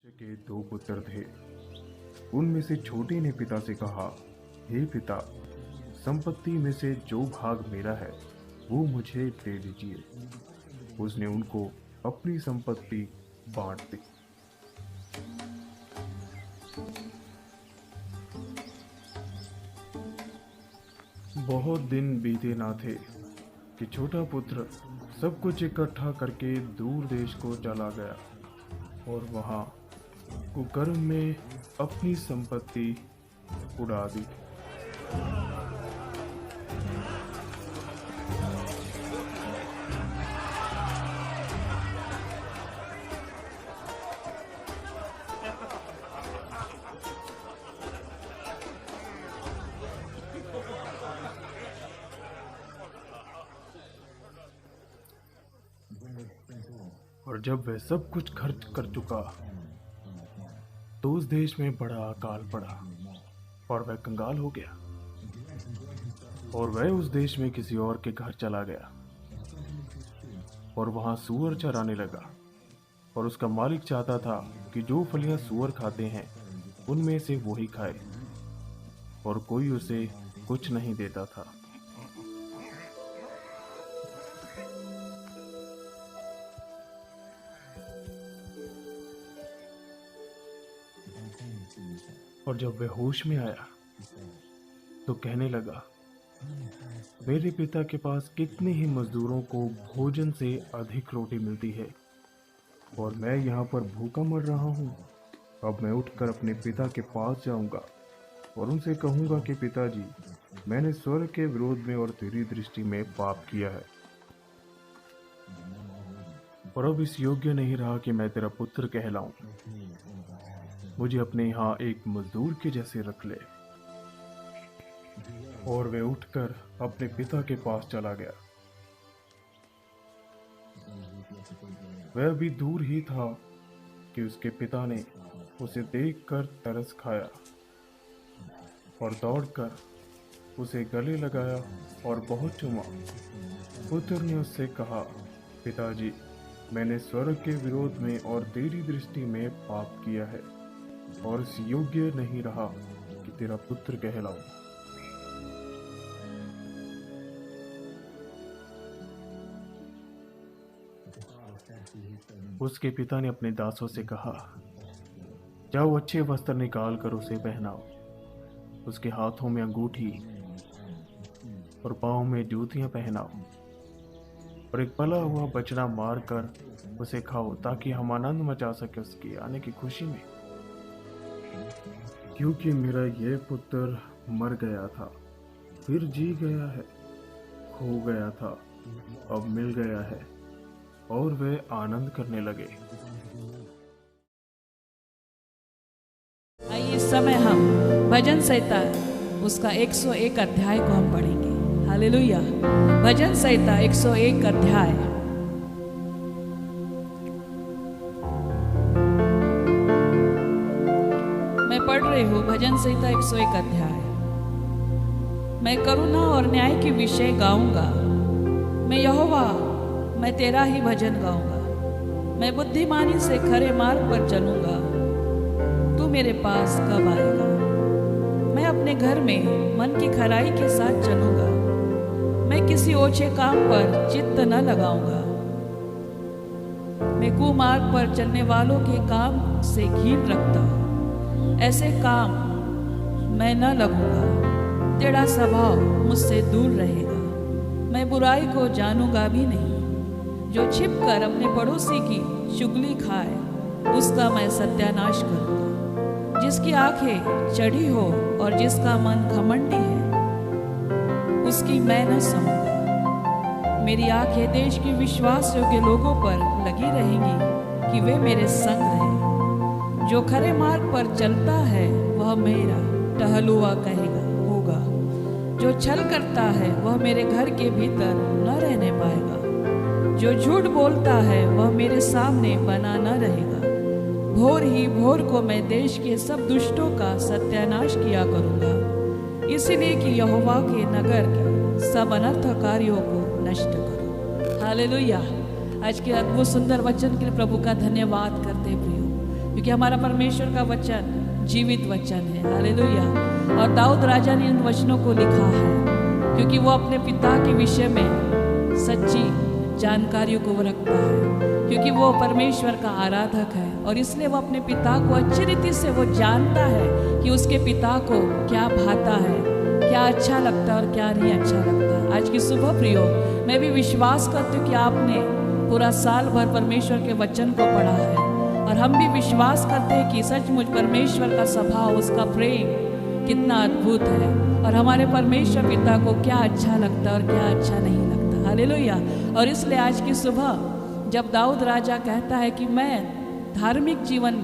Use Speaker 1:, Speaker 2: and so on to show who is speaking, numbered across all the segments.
Speaker 1: के दो पुत्र थे। उनमें से छोटे ने पिता से कहा, हे पिता, संपत्ति में से जो भाग मेरा है वो मुझे दे दीजिए। उसने उनको अपनी संपत्ति बांट दी। बहुत दिन बीते ना थे कि छोटा पुत्र सब कुछ इकट्ठा करके दूर देश को चला गया और वहां कुकर्म में अपनी संपत्ति उड़ा दी। और जब वह सब कुछ खर्च कर चुका तो उस देश में बड़ा अकाल पड़ा और वह कंगाल हो गया और वह उस देश में किसी और के घर चला गया और वहां सूअर चराने लगा। और उसका मालिक चाहता था कि जो फलियां सूअर खाते हैं उनमें से वो ही खाए, और कोई उसे कुछ नहीं देता था। और जब वह होश में आया तो कहने लगा, मेरे पिता के पास कितने ही मजदूरों को भोजन से अधिक रोटी मिलती है और मैं यहाँ पर भूखा मर रहा हूँ। अब मैं उठकर अपने पिता के पास जाऊंगा और उनसे कहूंगा कि पिताजी, मैंने स्वर्ग के विरोध में और तेरी दृष्टि में पाप किया है और अब इस योग्य नहीं रहा कि मैं तेरा पुत्र कहलाऊं। मुझे अपने यहाँ एक मजदूर के जैसे रख ले। और वह उठकर अपने पिता के पास चला गया। वह भी दूर ही था कि उसके पिता ने उसे देखकर तरस खाया और दौड़कर उसे गले लगाया और बहुत चूमा। पुत्र ने उससे कहा, पिताजी, मैंने स्वर्ग के विरोध में और तेरी दृष्टि में पाप किया है और इस योग्य नहीं रहा कि तेरा पुत्र कहलाऊं। उसके पिता ने अपने दासों से कहा, जाओ अच्छे वस्त्र निकाल कर उसे पहनाओ, उसके हाथों में अंगूठी और पाँव में जूतियां पहनाओ और एक पला हुआ बछड़ा मारकर उसे खाओ, ताकि हम आनंद मचा सके उसके आने की खुशी में। क्योंकि मेरा यह पुत्र मर गया था, फिर जी गया है, खो गया था, अब मिल गया है, और वे आनंद करने लगे।
Speaker 2: आइए इस समय हम भजन संहिता उसका 101 अध्याय को हम पढ़ेंगे। हालेलुया। भजन संहिता 101 अध्याय। मैं पढ़ रही हूँ भजन संहिता 101 अध्याय। मैं करुणा और न्याय के विषय गाऊंगा। मैं यहोवा, मैं तेरा ही भजन गाऊंगा। मैं बुद्धिमानी से खरे मार्ग पर चलूंगा। तू मेरे पास कब आएगा? मैं अपने घर में मन की खराई के साथ चलूंगा। मैं किसी ओछे काम पर चित्त न लगाऊंगा। मैं कुमार्ग पर चलने वालों के काम से घीन रखता हूं। ऐसे काम मैं न लगूंगा। तेरा स्वभाव मुझसे दूर रहेगा। मैं बुराई को जानूंगा भी नहीं। जो छिपकर अपने पड़ोसी की चुगली खाए, उसका मैं सत्यानाश करूंगा। जिसकी आंखें चढ़ी हो और जिसका मन घमंडी है, उसकी मैं न सहूंगा। मेरी आंखें देश के विश्वास योग्य लोगों पर लगी रहेंगी कि वे मेरे संग रहे। जो खरे मार्ग पर चलता है वह मेरा टहलुआ कहेगा होगा। जो छल करता है वह मेरे घर के भीतर न रहने पाएगा। जो झूठ बोलता है वह मेरे सामने बना न रहेगा। भोर ही भोर को मैं देश के सब दुष्टों का सत्यानाश किया करूँगा, इसलिए कि यहोवा के नगर के सब अनर्थकारियों को नष्ट करूँ। हालेलुया। आज के अद्भुत सुंदर वचन के लिए प्रभु का धन्यवाद करते हैं प्रियो, क्योंकि हमारा परमेश्वर का वचन जीवित वचन है। हालेलुया। और दाऊद राजा ने इन वचनों को लिखा है क्योंकि वो अपने पिता के विषय में सच्ची जानकारियों को वो रखता है, क्योंकि वो परमेश्वर का आराधक है और इसलिए वो अपने पिता को अच्छी रीति से वो जानता है कि उसके पिता को क्या भाता है, क्या अच्छा लगता है और क्या नहीं अच्छा लगता। आज की सुबह प्रियो, मैं भी विश्वास करती हूँ कि आपने पूरा साल भर परमेश्वर के वचन को पढ़ा है और हम भी विश्वास करते हैं कि सचमुच परमेश्वर का स्वभाव, उसका प्रेम कितना अद्भुत है और हमारे परमेश्वर पिता को क्या अच्छा लगता है और क्या अच्छा नहीं लगता। हालेलुया। और इसलिए आज की सुबह जब दाऊद राजा कहता है कि मैं धार्मिक जीवन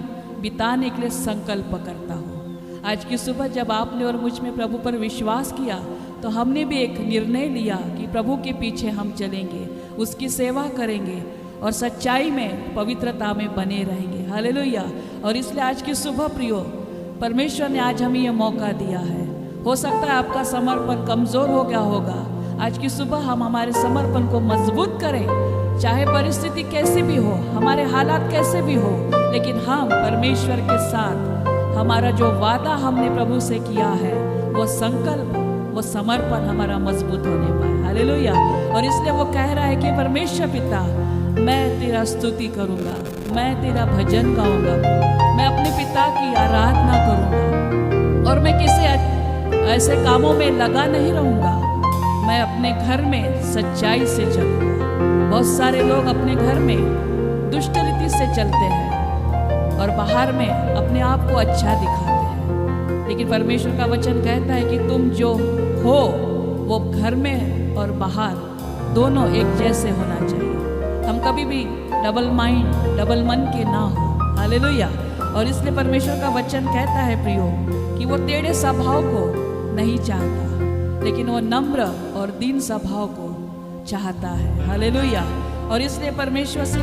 Speaker 2: बिताने के लिए संकल्प करता हूँ, आज की सुबह जब आपने और मुझ में प्रभु पर विश्वास किया तो हमने भी एक निर्णय लिया कि प्रभु के पीछे हम चलेंगे, उसकी सेवा करेंगे और सच्चाई में, पवित्रता में बने रहेंगे। हालेलुया। और इसलिए आज की सुबह प्रियो, परमेश्वर ने आज हमें यह मौका दिया है। हो सकता है आपका समर्पण कमज़ोर हो गया होगा। आज की सुबह हम हमारे समर्पण को मजबूत करें, चाहे परिस्थिति कैसी भी हो, हमारे हालात कैसे भी हो, लेकिन हम परमेश्वर के साथ हमारा जो वादा हमने प्रभु से किया है, वो संकल्प, वो समर्पण हमारा मजबूत होने पाए। हालेलुया। और इसलिए वो कह रहा है कि परमेश्वर पिता, मैं तेरा स्तुति करूँगा, मैं तेरा भजन गाऊंगा, मैं अपने पिता की आराधना करूँगा और मैं किसी ऐसे कामों में लगा नहीं रहूँगा। मैं अपने घर में सच्चाई से चलूँगा। बहुत सारे लोग अपने घर में दुष्ट रीति से चलते हैं और बाहर में अपने आप को अच्छा दिखाते हैं, लेकिन परमेश्वर का वचन कहता है कि तुम जो हो वो घर में और बाहर दोनों एक जैसे होना चाहिए। हम कभी भी डबल माइंड, डबल मन के ना हो। हालेलुया। और इसलिए परमेश्वर का वचन कहता है प्रियो कि वो टेढ़े स्वभाव को नहीं चाहता, लेकिन वो नम्र और दीन स्वभाव को चाहता है। हालेलुया। और इसलिए परमेश्वर से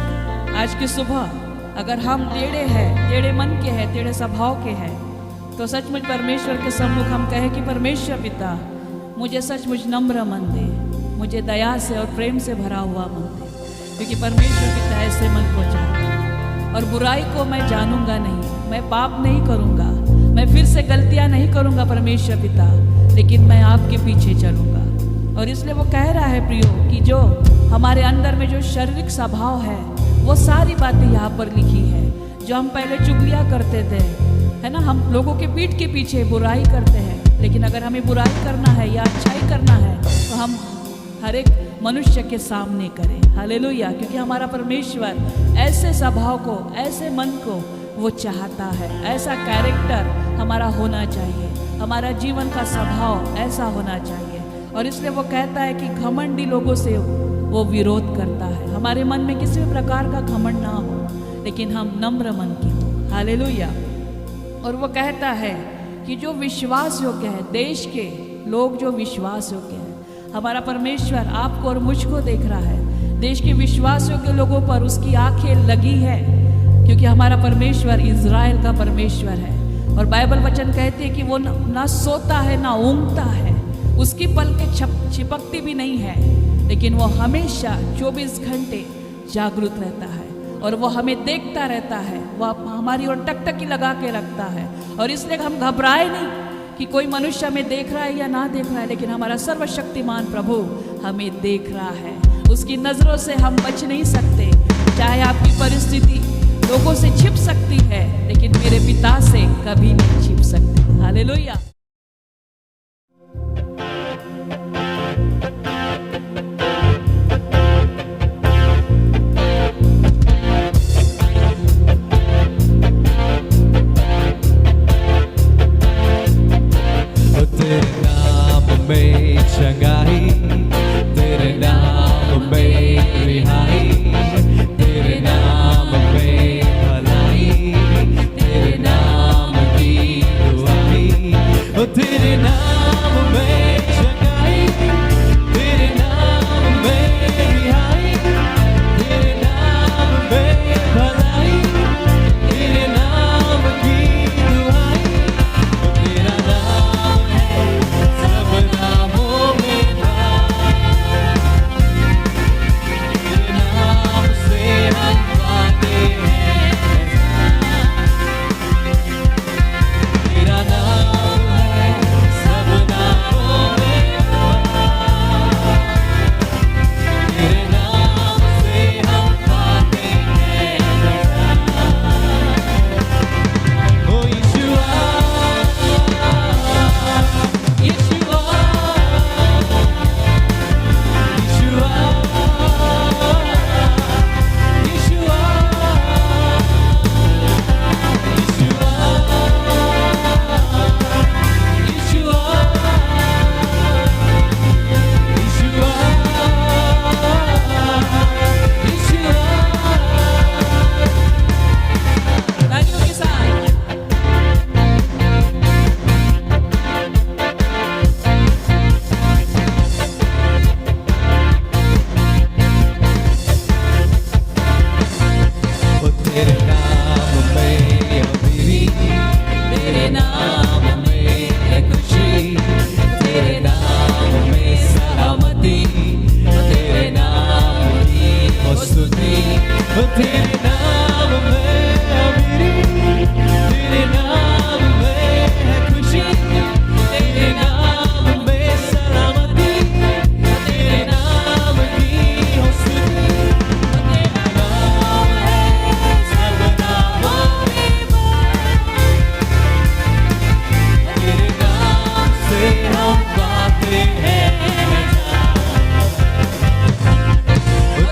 Speaker 2: आज की सुबह अगर हम टेढ़े हैं, टेढ़े मन के हैं, टेढ़े स्वभाव के हैं, तो सचमुच परमेश्वर के सम्मुख हम कहें कि परमेश्वर पिता, मुझे सचमुच नम्र मन दे, मुझे दया से और प्रेम से भरा हुआ मन दे, क्योंकि परमेश्वर पिता ऐसे मन को चाहता है। और बुराई को मैं जानूंगा नहीं, मैं पाप नहीं करूंगा, मैं फिर से गलतियां नहीं करूंगा परमेश्वर पिता, लेकिन मैं आपके पीछे चलूंगा। और इसलिए वो कह रहा है प्रियो कि जो हमारे अंदर में जो शारीरिक स्वभाव है, वो सारी बातें यहाँ पर लिखी है। जो हम पहले चुगलियाँ करते थे, है ना, हम लोगों के पीठ के पीछे बुराई करते हैं, लेकिन अगर हमें बुराई करना है या अच्छाई करना है तो हम हर एक मनुष्य के सामने करें। हालेलुया। क्योंकि हमारा परमेश्वर ऐसे स्वभाव को, ऐसे मन को वो चाहता है। ऐसा कैरेक्टर हमारा होना चाहिए, हमारा जीवन का स्वभाव ऐसा होना चाहिए। और इसलिए वो कहता है कि घमंडी लोगों से वो विरोध करता है। हमारे मन में किसी भी प्रकार का घमंड ना हो, लेकिन हम नम्र मन के हो। हालेलुया। और वो कहता है कि जो विश्वास योग्य है, देश के लोग जो विश्वास योग्य है, हमारा परमेश्वर आपको और मुझको देख रहा है। देश के विश्वास योग्य लोगों पर उसकी आंखें लगी है, क्योंकि हमारा परमेश्वर इज़राइल का परमेश्वर है। और बाइबल वचन कहते हैं कि वो ना सोता है ना ऊँघता है, उसकी पलकें छिपकती भी नहीं है, लेकिन वो हमेशा 24 घंटे जागरूक रहता है और वो हमें देखता रहता है। वो हमारी ओर टकटकी लगा के रखता है। और इसलिए हम घबराए नहीं कि कोई मनुष्य हमें देख रहा है या ना देख रहा है, लेकिन हमारा सर्वशक्तिमान प्रभु हमें देख रहा है। उसकी नज़रों से हम बच नहीं सकते। चाहे आपकी परिस्थिति लोगों से छिप सकती है, लेकिन मेरे पिता से कभी नहीं छिप सकती। हालेलुया।
Speaker 3: तेरे नाम में चंगाई, तेरे नाम में रिहाई, तेरे नाम में भलाई, तेरे नाम की दुआई,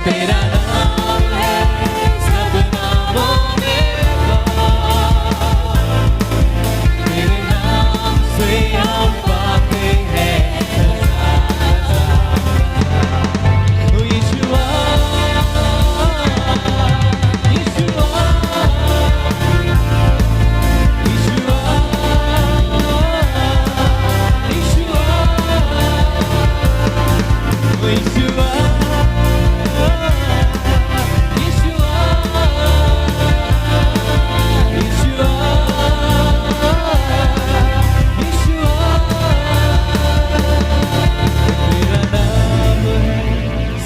Speaker 3: तेरा नाम है सब नामों में बड़ा, तेरे नाम से हम पाते हैं ओ यीशुआ, यीशुआ, यीशुआ, यीशुआ, ओ यीशुआ,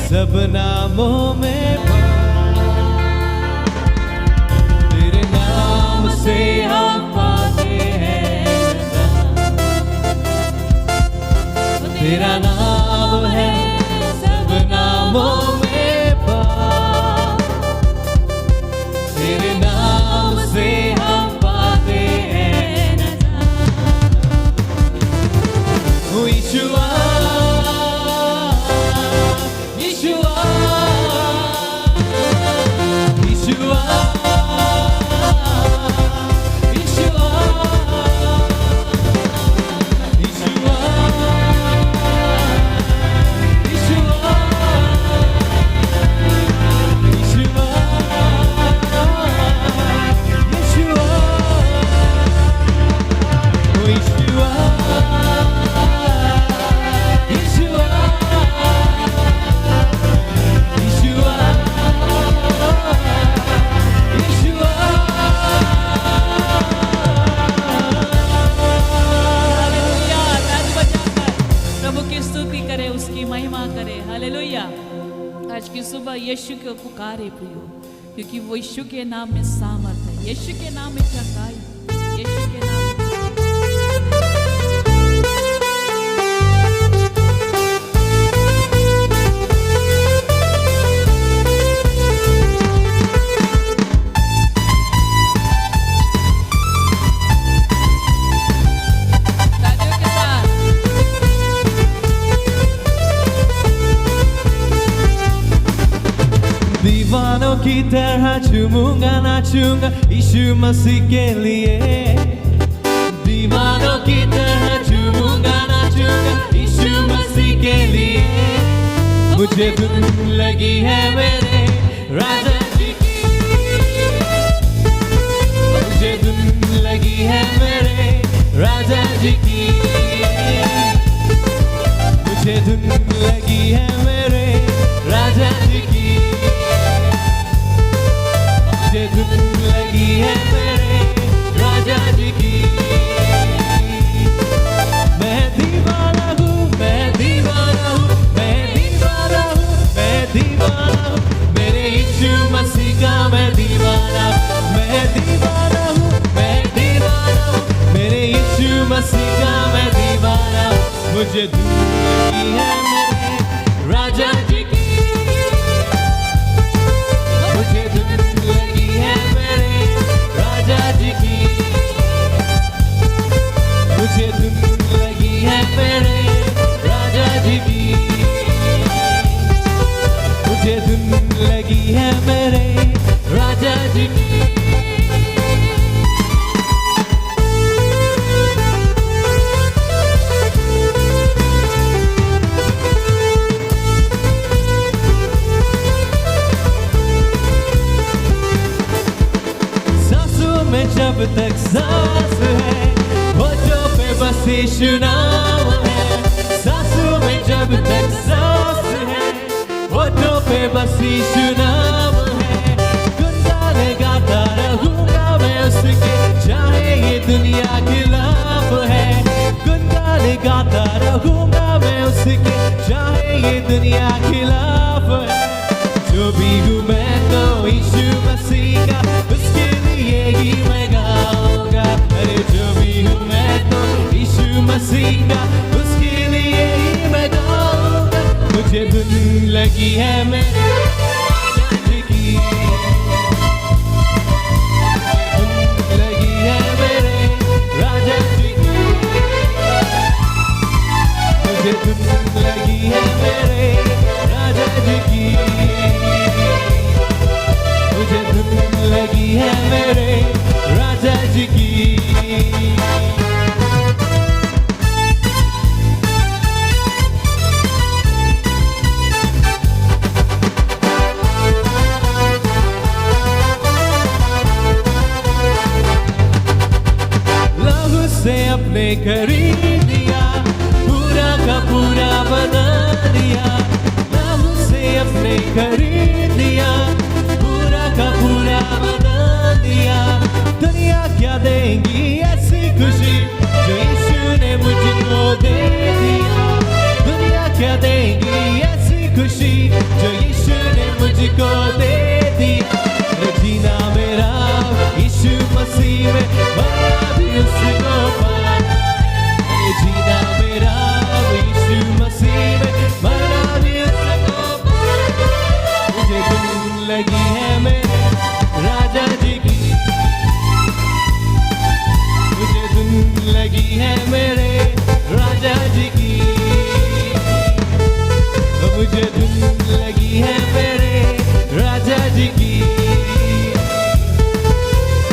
Speaker 3: सब नामों में बड़ा, तेरे नाम से हम पाते हैं नजात। तेरा नाम है सब नामों में बड़ा, तेरे नाम से हम पाते हैं नजात। ओ यीशुआ, आज की सुबह यीशु को पुकारे प्रियो, क्योंकि वो यीशु के नाम में सामर्थ है, यीशु के नाम में चंगाई, यीशु के नाम में दीवानों की तरह झूमूंगा नाचूंगा यीशु मसीह के लिए। दीवानों की तरह झूमूंगा नाचूंगा यीशु मसीह के लिए। मुझे धुन लगी है मेरे राजा जी की, मुझे धुन लगी है मेरे राजा जी की, मुझे धुन लगी है मेरे राजा जी की, मुझे धुन लगी है मेरे राजा जी की। मैं दीवाना हूँ, मैं दीवाना हूँ, मैं दीवाना हूँ, मैं दीवाना हूँ मेरे यीशु मसीह का, मैं दीवाना हूँ, मैं दीवाना हूँ, मैं दीवाना हूँ मेरे यीशु मसीह का, मैं दीवाना हूँ। मुझे धुन लगी है मेरे राजा जी की, मुझे धुन लगी है मेरे राजा जी की, मुझे धुन लगी है मेरे राजा जी की, मुझे धुन लगी है मेरे राजा जी की। जब तक सांस है होठों पे बस यीशु नाम है, सांसों में जब तक सांस है होठों पे बस यीशु नाम है। गुनगान गाता रहूंगा मैं उसके, चाहे ये दुनिया खिलाफ है। गुनगान गाता रहूंगा मैं उसके, चाहे ये दुनिया खिलाफ है। जो भी हूँ मैं तो यीशु मसीह का, उसके लिए ही मैं गाऊंगा। अरे जो भी हूँ मैं तो यीशु मसीह का, उसके लिए ही मैं गाऊंगा। मुझे धुन लगी है मेरे राजा जी की, धुन लगी है मेरे राजा जी की, मुझे धुन लगी है मेरे राजा जी की। अपने खरीद लिया, पूरा का पूरा बना दिया। नाम से अपने खरीद लिया, पूरा का पूरा बना दिया। दुनिया क्या देंगी ऐसी खुशी जो यीशु ने मुझको दे दिया। दुनिया क्या देंगी ऐसी खुशी जो यीशु ने मुझको दे दिया। जीना मेरा यीशु मसीह में, मरना भी उसको पाना। जीना मेरा यीशु मसीह में, मरना भी उसको पाना। मुझे धुन लगी है मेरे राजा जी की, मुझे धुन लगी है मेरे राजा जी की। मुझे धुन लगी है मेरे राजा जी की,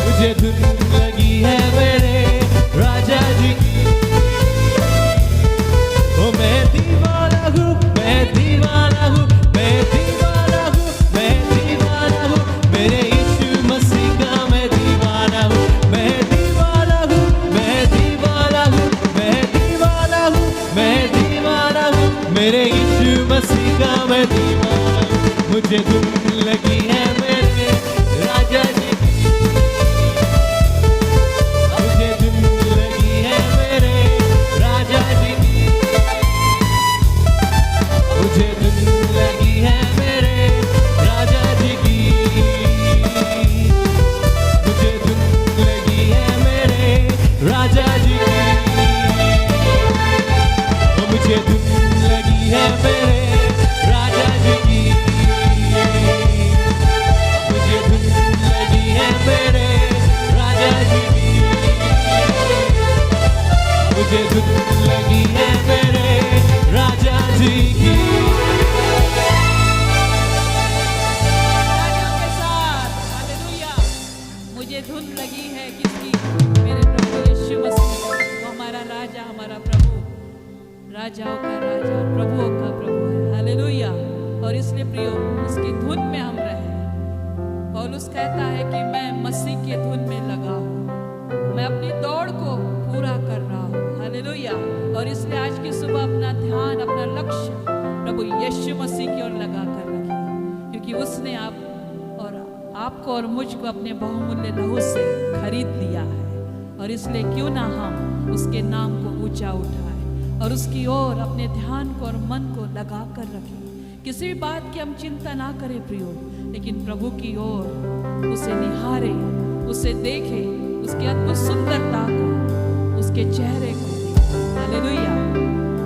Speaker 3: मुझे धुन लगी है मेरे राजा जी की। ओ मैं दीवाना हूँ, मैं दीवाना हूँ, मैं दीवाना हूँ, मैं दीवाना हूँ। मेरे यीशु मसीह का मैं दीवाना हूँ, मैं दीवाना हूँ, मैं दीवाना हूँ, मैं दीवाना हूँ, मैं दीवाना हूँ। मेरे यीशु मसीह का मैं दीवाना हूँ। मुझे धुन लगी है मेरे राजा जी की, मुझे धुन लगी है मेरे राजा जी की, मुझे धुन लगी है मेरे राजा जी की, मुझे धुन लगी है मेरे राजा जी की। मुझे धुन लगी है मेरे राजा जी की, मुझे धुन लगी है मेरे राजा जी की, मुझे धुन लगी है मेरे राजा जी की।
Speaker 2: राजाओं के साथ हालेलुया। मुझे धुन लगी है किसकी? मेरे प्रभु यीशु मसीह। वो हमारा राजा, हमारा प्रभु, राजाओं का राजा, प्रभुओं का प्रभु है। हालेलुया। और इसलिए प्रियो उसकी धुन में हम रहे। पौलुस कहता है कि मैं मसीह की धुन में लगा हूँ, मैं अपनी दौड़ को पूरा कर रहा हूँ। हालेलुया। और इसलिए आज की सुबह अपना ध्यान, अपना लक्ष्य प्रभु यीशु मसीह की ओर लगा कर रखिए, क्योंकि उसने आपको और मुझको अपने बहुमूल्य लहू से खरीद लिया है। और इसलिए क्यों ना हम उसके नाम को ऊंचा उठाएं और उसकी ओर अपने ध्यान को और मन को लगा कर रखें। किसी भी बात की हम चिंता ना करें प्रियो, लेकिन प्रभु की ओर उसे निहारें, उसे देखें, उसकी अद्भुत सुंदरता को, उसके चेहरे को। हालेलुया।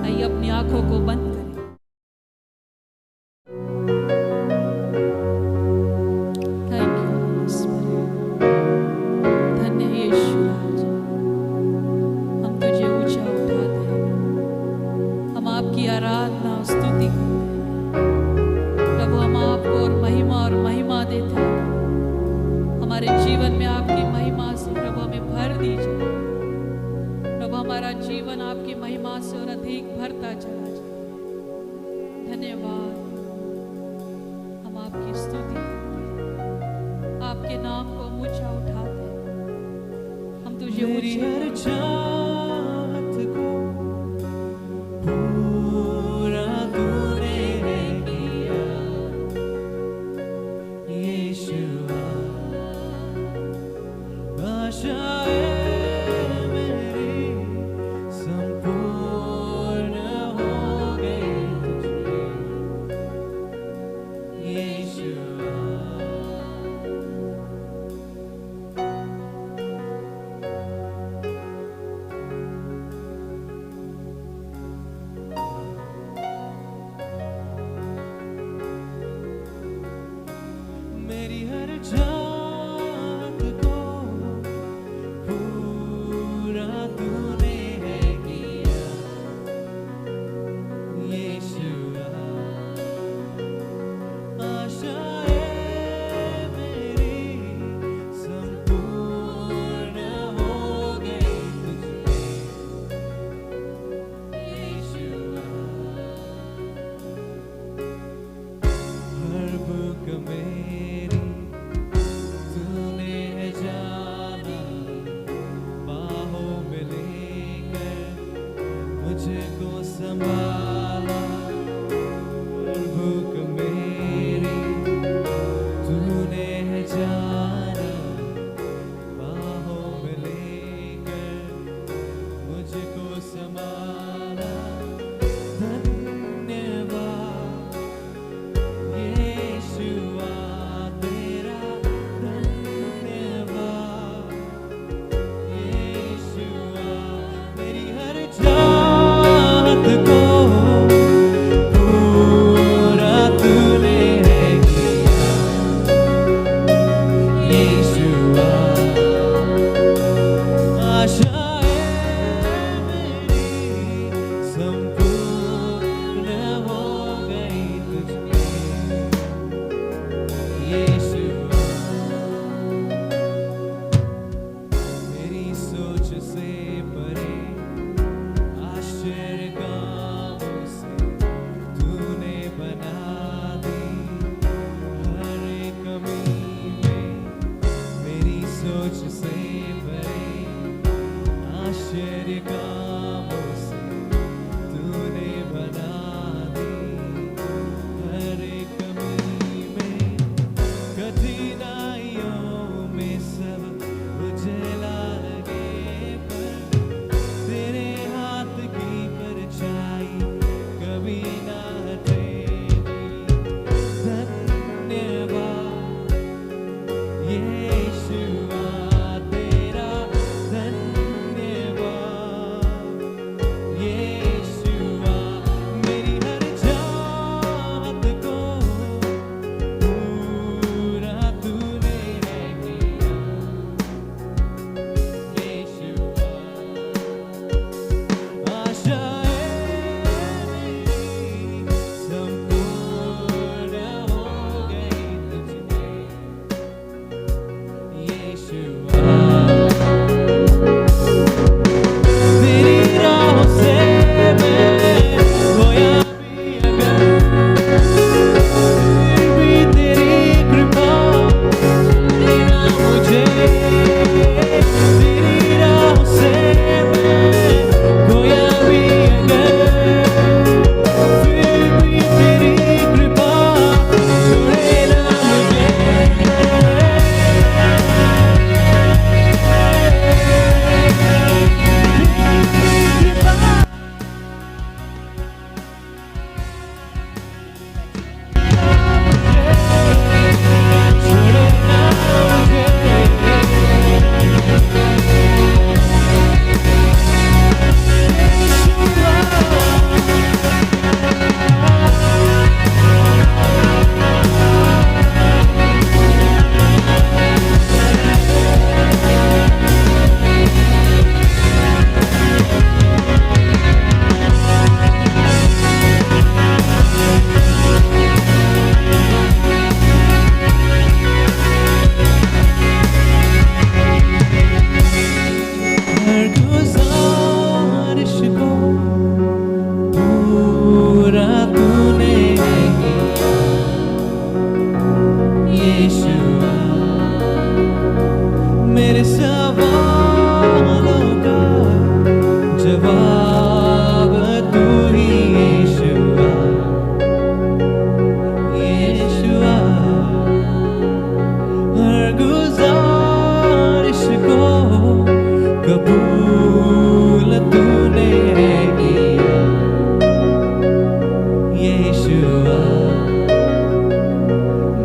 Speaker 2: आइए अपनी आंखों को बंद करें। Thank you Holi spirit. धन्य है यीशु राजा। हम तुझे ऊंचा उठाते हैं, हम आपकी आराधना और स्तुति करते हैं प्रभु। हम आपको और महिमा देते हैं। हमारे जीवन में आपकी महिमा से प्रभु हमें भर दीजिए प्रभु। हमारा जीवन आपकी महिमा से और अधिक भरता चला जाए। धन्यवाद। हम आपकी स्तुति करते हैं, आपके नाम को हम ऊंचा उठाते हैं। हम तुझे
Speaker 3: मेरी हर चाहत को पूरा तूने किया यीशुआ। आशाएं मेरी संपूर्ण हो गई तुझे यीशुआ।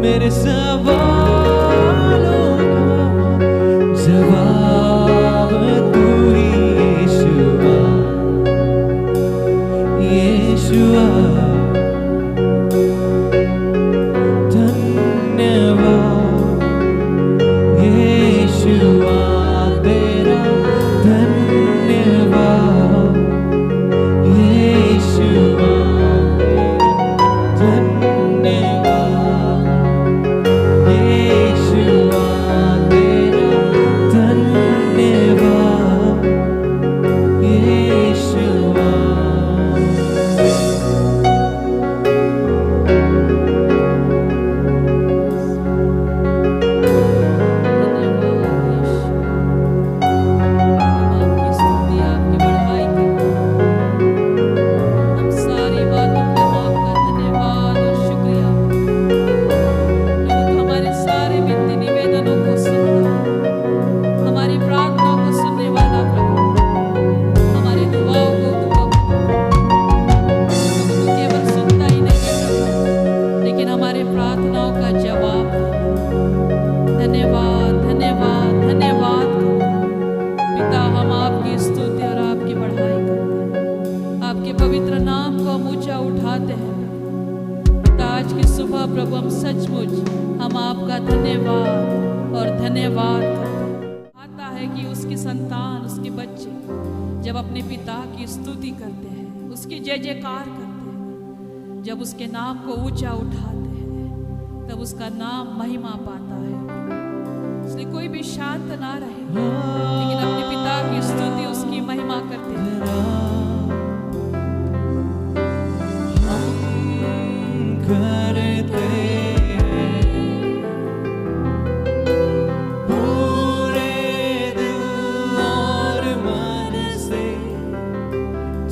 Speaker 3: मेरे सवालों का जवाब तू ही यीशुआ, यीशुआ। धन्यवाद यीशुआ तेरा, धन्यवाद यीशुआ, धन्यवाद यीशुआ तेरा, धन्यवाद यीशुआ।
Speaker 2: धन्यवाद धन्यवाद धन्यवाद पिता, हम आपकी स्तुति और आपकी बढ़ाई करते हैं, आपके पवित्र नाम को हम ऊंचा उठाते हैं पिता। आज की सुबह प्रभु हम सचमुच हम आपका धन्यवाद और धन्यवाद करते हैं। आता है कि उसकी संतान, उसके बच्चे जब अपने पिता की स्तुति करते हैं, उसकी जय जयकार करते हैं, जब उसके नाम को ऊंचा उठाते हैं, तब उसका नाम महिमा पाता है। इसलिए कोई भी शांत ना रहे, लेकिन अपने पिता की स्तुति, उसकी महिमा करते हैं।
Speaker 3: करते पूरे दिल और मन से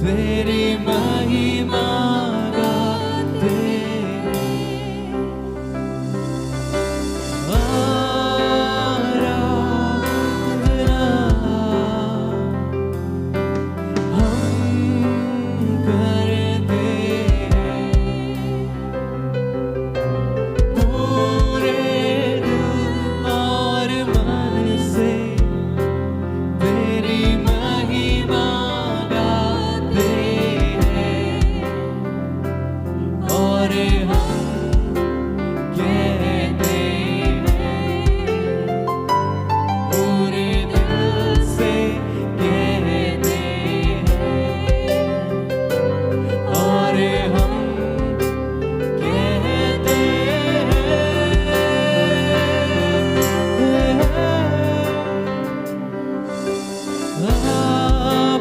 Speaker 3: तेरी महिमा गाते हैं। आराधना हम करते पूरे दिल और मन से तेरी महिमा गाते हैं। और हम कहते हैं पूरे दिल से कहते हैं। और हम कहते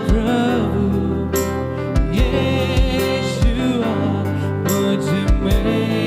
Speaker 3: प्रभु यीशुआ मुझ में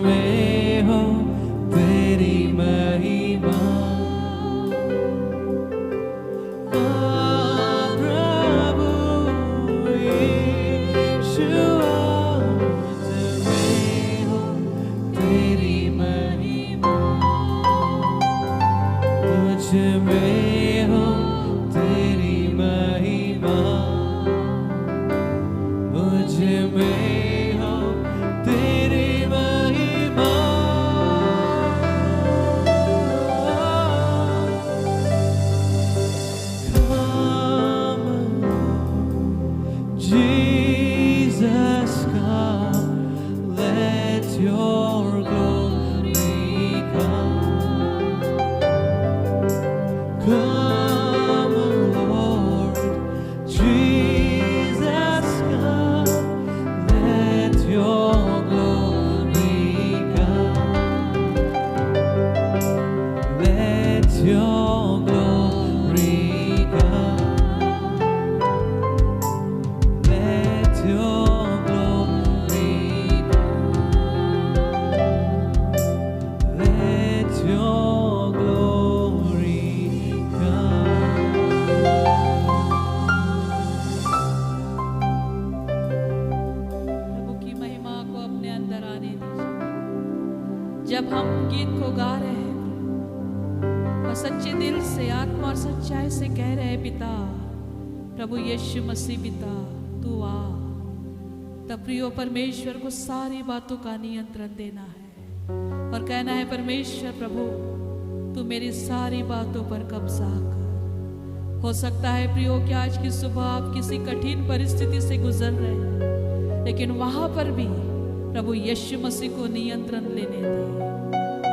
Speaker 3: में हो तेरी महिमा। प्रभु यीशुआ, मुझ में हो तेरी महिमा, मुझ में हो तेरी महिमा, मुझ में हो तेरी महिमा। Come, Jesus, come, let your glory come. Come, Lord Jesus, come, let your glory come. Let your glory come. Let your glory come. Let your glory
Speaker 2: प्रभु की महिमा को अपने अंदर आने दीजिए। जब हम गीत को गा रहे हैं और सच्चे दिल से, आत्मा और सच्चाई से कह रहे हैं, पिता प्रभु यीशु मसीह पिता तू आ, तब प्रियो परमेश्वर को सारी बातों का नियंत्रण देना है और कहना है, परमेश्वर प्रभु तू मेरी सारी बातों पर कब्जा कर। हो सकता है प्रियो कि आज की सुबह आप किसी कठिन परिस्थिति से गुजर रहे हैं, लेकिन वहां पर भी प्रभु यीशु मसीह को नियंत्रण लेने दें।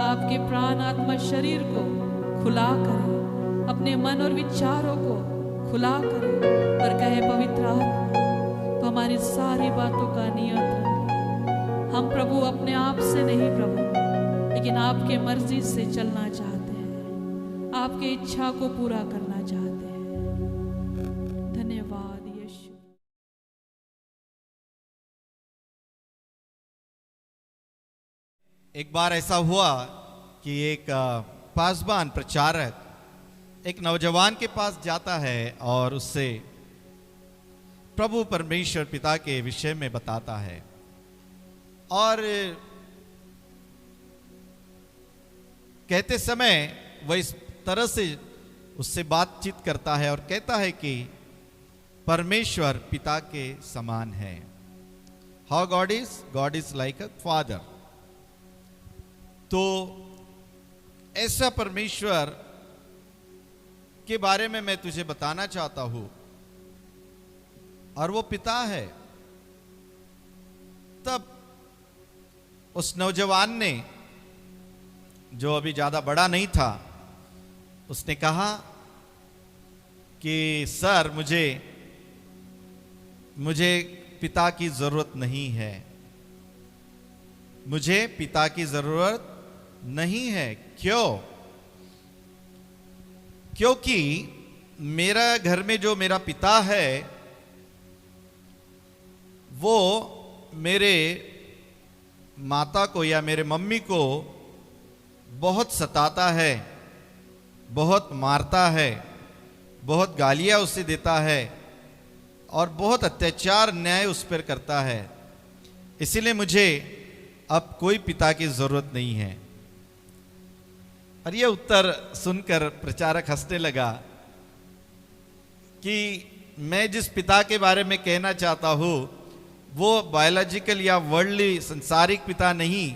Speaker 2: आपके प्राण, आत्मा, शरीर को खुला करें, अपने मन और विचारों को खुला करें और कहे, पवित्र आत्मा तो हमारी सारी बातों का नियंत्रण ले। हम प्रभु अपने आप से नहीं प्रभु, लेकिन आपके मर्जी से चलना चाहते हैं, आपके इच्छा को पूरा करना चाहते हैं। धन्यवाद यीशु।
Speaker 4: एक बार ऐसा हुआ कि एक पासबान प्रचारक एक नौजवान के पास जाता है और उससे प्रभु परमेश्वर पिता के विषय में बताता है और कहते समय वह इस तरह से उससे बातचीत करता है और कहता है कि परमेश्वर पिता के समान है। How God is like a father. तो ऐसा परमेश्वर के बारे में मैं तुझे बताना चाहता हूं और वो पिता है। तब उस नौजवान ने, जो अभी ज्यादा बड़ा नहीं था, उसने कहा कि सर मुझे पिता की जरूरत नहीं है, मुझे पिता की जरूरत नहीं है। क्यों? क्योंकि मेरा घर में जो मेरा पिता है वो मेरे माता को या मेरे मम्मी को बहुत सताता है, बहुत मारता है, बहुत गालियां उसे देता है और बहुत अत्याचार न्याय उस पर करता है। इसीलिए मुझे अब कोई पिता की जरूरत नहीं है। और यह उत्तर सुनकर प्रचारक हंसने लगा कि मैं जिस पिता के बारे में कहना चाहता हूं वो बायोलॉजिकल या वर्ल्डली संसारिक पिता नहीं,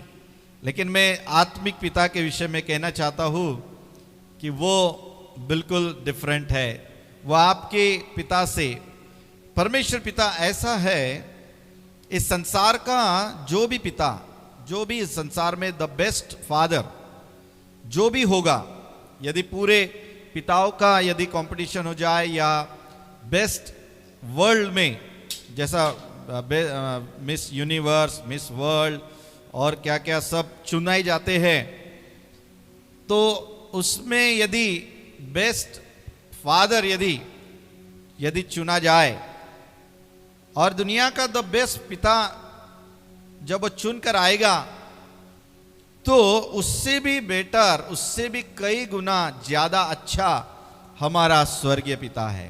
Speaker 4: लेकिन मैं आत्मिक पिता के विषय में कहना चाहता हूं कि वो बिल्कुल डिफरेंट है। वो आपके पिता से, परमेश्वर पिता ऐसा है, इस संसार का जो भी पिता, जो भी इस संसार में द बेस्ट फादर जो भी होगा, यदि पूरे पिताओं का यदि कंपटीशन हो जाए या बेस्ट वर्ल्ड में, जैसा मिस यूनिवर्स, मिस वर्ल्ड और क्या क्या सब चुनाए जाते हैं, तो उसमें यदि बेस्ट फादर यदि चुना जाए और दुनिया का द बेस्ट पिता जब वो चुन कर आएगा तो उससे भी बेटर, उससे भी कई गुना ज्यादा अच्छा हमारा स्वर्गीय पिता है।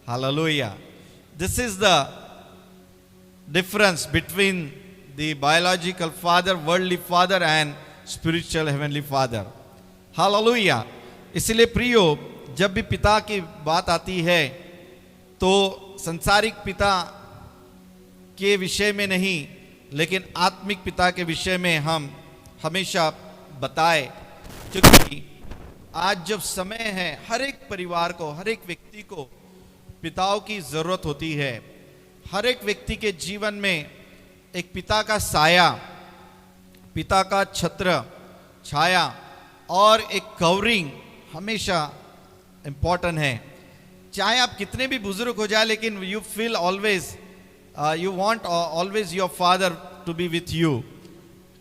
Speaker 4: Hallelujah. This is the difference between the biological father, worldly father and spiritual heavenly father. Hallelujah. इसलिए प्रियो, जब भी पिता की बात आती है तो संसारिक पिता के विषय में नहीं, लेकिन आत्मिक पिता के विषय में हम हमेशा बताए, क्योंकि आज जब समय है, हर एक परिवार को, हर एक व्यक्ति को पिताओं की जरूरत होती है। हर एक व्यक्ति के जीवन में एक पिता का साया, पिता का छत्र छाया और एक कवरिंग हमेशा इंपॉर्टेंट है। चाहे आप कितने भी बुजुर्ग हो जाए, लेकिन you feel always, you want always your father to be with you,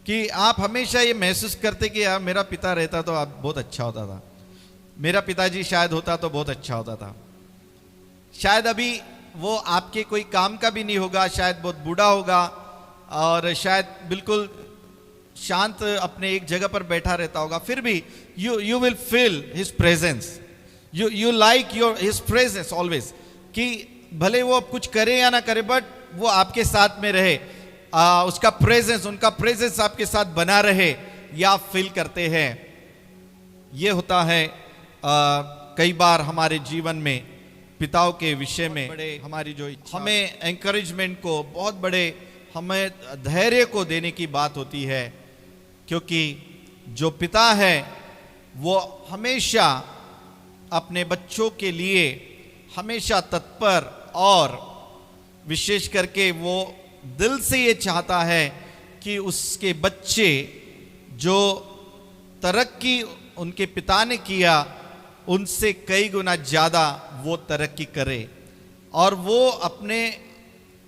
Speaker 4: कि आप हमेशा ये महसूस करते कि यार मेरा पिता रहता तो आप बहुत अच्छा होता था, मेरा पिताजी शायद होता तो बहुत अच्छा होता था। शायद अभी वो आपके कोई काम का भी नहीं होगा, शायद बहुत बूढ़ा होगा और शायद बिल्कुल शांत अपने एक जगह पर बैठा रहता होगा, फिर भी you will feel his presence, you like your his presence always, कि भले वो कुछ करे या ना करे, बट वो आपके साथ में रहे, उसका प्रेजेंस, उनका प्रेजेंस आपके साथ बना रहे, या आप फील करते हैं। ये होता है कई बार हमारे जीवन में पिताओं के विषय में बड़े हमारी जो हमें एंकरेजमेंट को, बहुत बड़े हमें धैर्य को देने की बात होती है, क्योंकि जो पिता है वो हमेशा अपने बच्चों के लिए हमेशा तत्पर, और विशेष करके वो दिल से ये चाहता है कि उसके बच्चे जो तरक्की उनके पिता ने किया उनसे कई गुना ज्यादा वो तरक्की करे। और वो अपने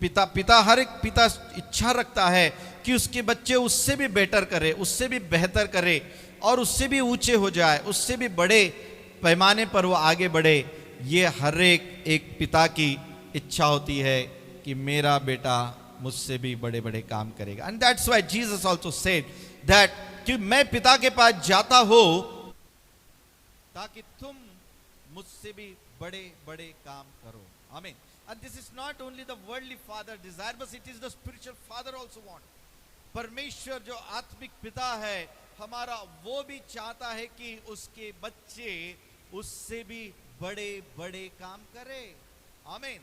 Speaker 4: पिता हर एक पिता इच्छा रखता है कि उसके बच्चे उससे भी बेटर करे, उससे भी बेहतर करे, और उससे भी ऊंचे हो जाए, उससे भी बड़े पैमाने पर वो आगे बढ़े। ये हर एक पिता की इच्छा होती है कि मेरा बेटा मुझसे भी बड़े बड़े काम करेगा। And that's why Jesus also said that कि मैं पिता के पास जाता हूं ताकि तुम मुझसे भी बड़े बड़े काम करो। आमीन। And this is not only the worldly father desire, but it is the spiritual father also want. परमेश्वर जो आत्मिक पिता है हमारा, वो भी चाहता है कि उसके बच्चे उससे भी बड़े बड़े काम करे। आमीन।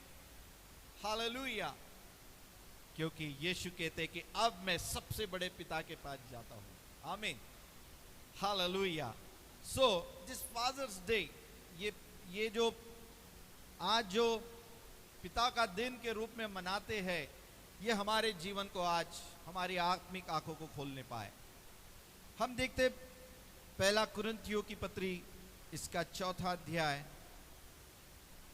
Speaker 4: हालेलुया। क्योंकि यीशु कहते कि अब मैं सबसे बड़े पिता के पास जाता हूं। आमीन। Hallelujah. So this Father's Day, ये जो आज जो पिता का दिन के रूप में मनाते हैं, ये हमारे जीवन को आज हमारी आत्मिक आंखों को खोलने पाए। हम देखते पहला कुरिन्थियों की पत्री इसका 4था अध्याय,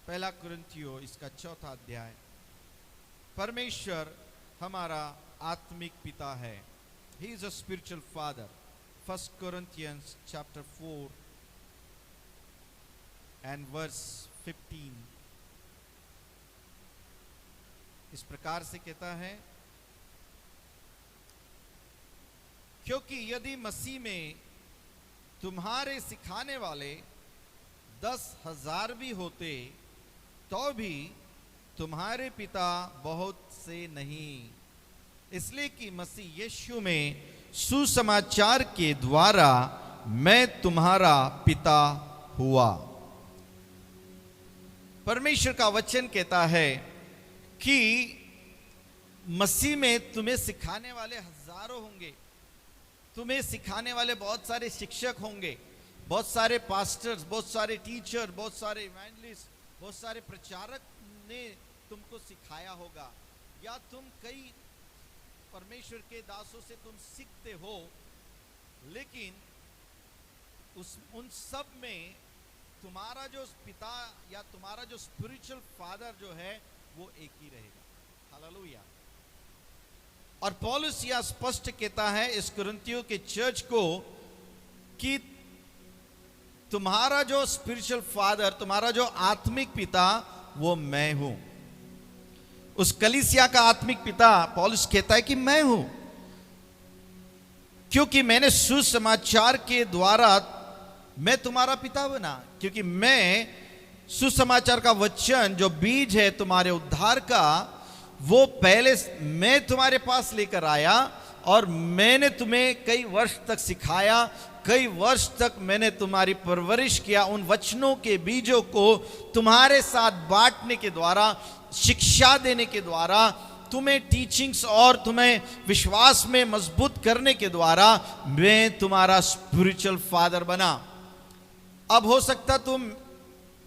Speaker 4: पहला कुरिन्थियों इसका 4था अध्याय। परमेश्वर हमारा आत्मिक पिता है। He is a spiritual father. 1 Corinthians chapter 4 and verse 15 इस प्रकार से कहता है, क्योंकि यदि मसीह में तुम्हारे सिखाने वाले 10,000 भी होते तो भी तुम्हारे पिता बहुत से नहीं, इसलिए कि मसीह यीशु में सुसमाचार के द्वारा मैं तुम्हारा पिता हुआ। परमेश्वर का वचन कहता है कि मसीह में तुम्हें सिखाने वाले हजारों होंगे, तुम्हें सिखाने वाले बहुत सारे शिक्षक होंगे, बहुत सारे पास्टर्स, बहुत सारे टीचर, बहुत सारे इवेंजलिस्ट, बहुत सारे प्रचारक ने तुमको सिखाया होगा, या तुम कई परमेश्वर के दासों से तुम सीखते हो, लेकिन उन सब में तुम्हारा जो पिता या तुम्हारा जो स्पिरिचुअल फादर जो है वो एक ही रहेगा। हालेलुया। और पौलुस यह स्पष्ट कहता है इस कुरिन्थियों के चर्च को कि तुम्हारा जो स्पिरिचुअल फादर, तुम्हारा जो आत्मिक पिता, वो मैं हूं। उस कलीसिया का आत्मिक पिता पौलुस कहता है कि मैं हूं। क्योंकि मैंने सुसमाचार के द्वारा मैं तुम्हारा पिता बना, क्योंकि मैं सुसमाचार का वचन जो बीज है तुम्हारे उद्धार का, वो पहले मैं तुम्हारे पास लेकर आया और मैंने तुम्हें कई वर्ष तक सिखाया, कई वर्ष तक मैंने तुम्हारी परवरिश किया। उन वचनों के बीजों को तुम्हारे साथ बांटने के द्वारा, शिक्षा देने के द्वारा, तुम्हें टीचिंग्स और तुम्हें विश्वास में मजबूत करने के द्वारा मैं तुम्हारा स्पिरिचुअल फादर बना। अब हो सकता तुम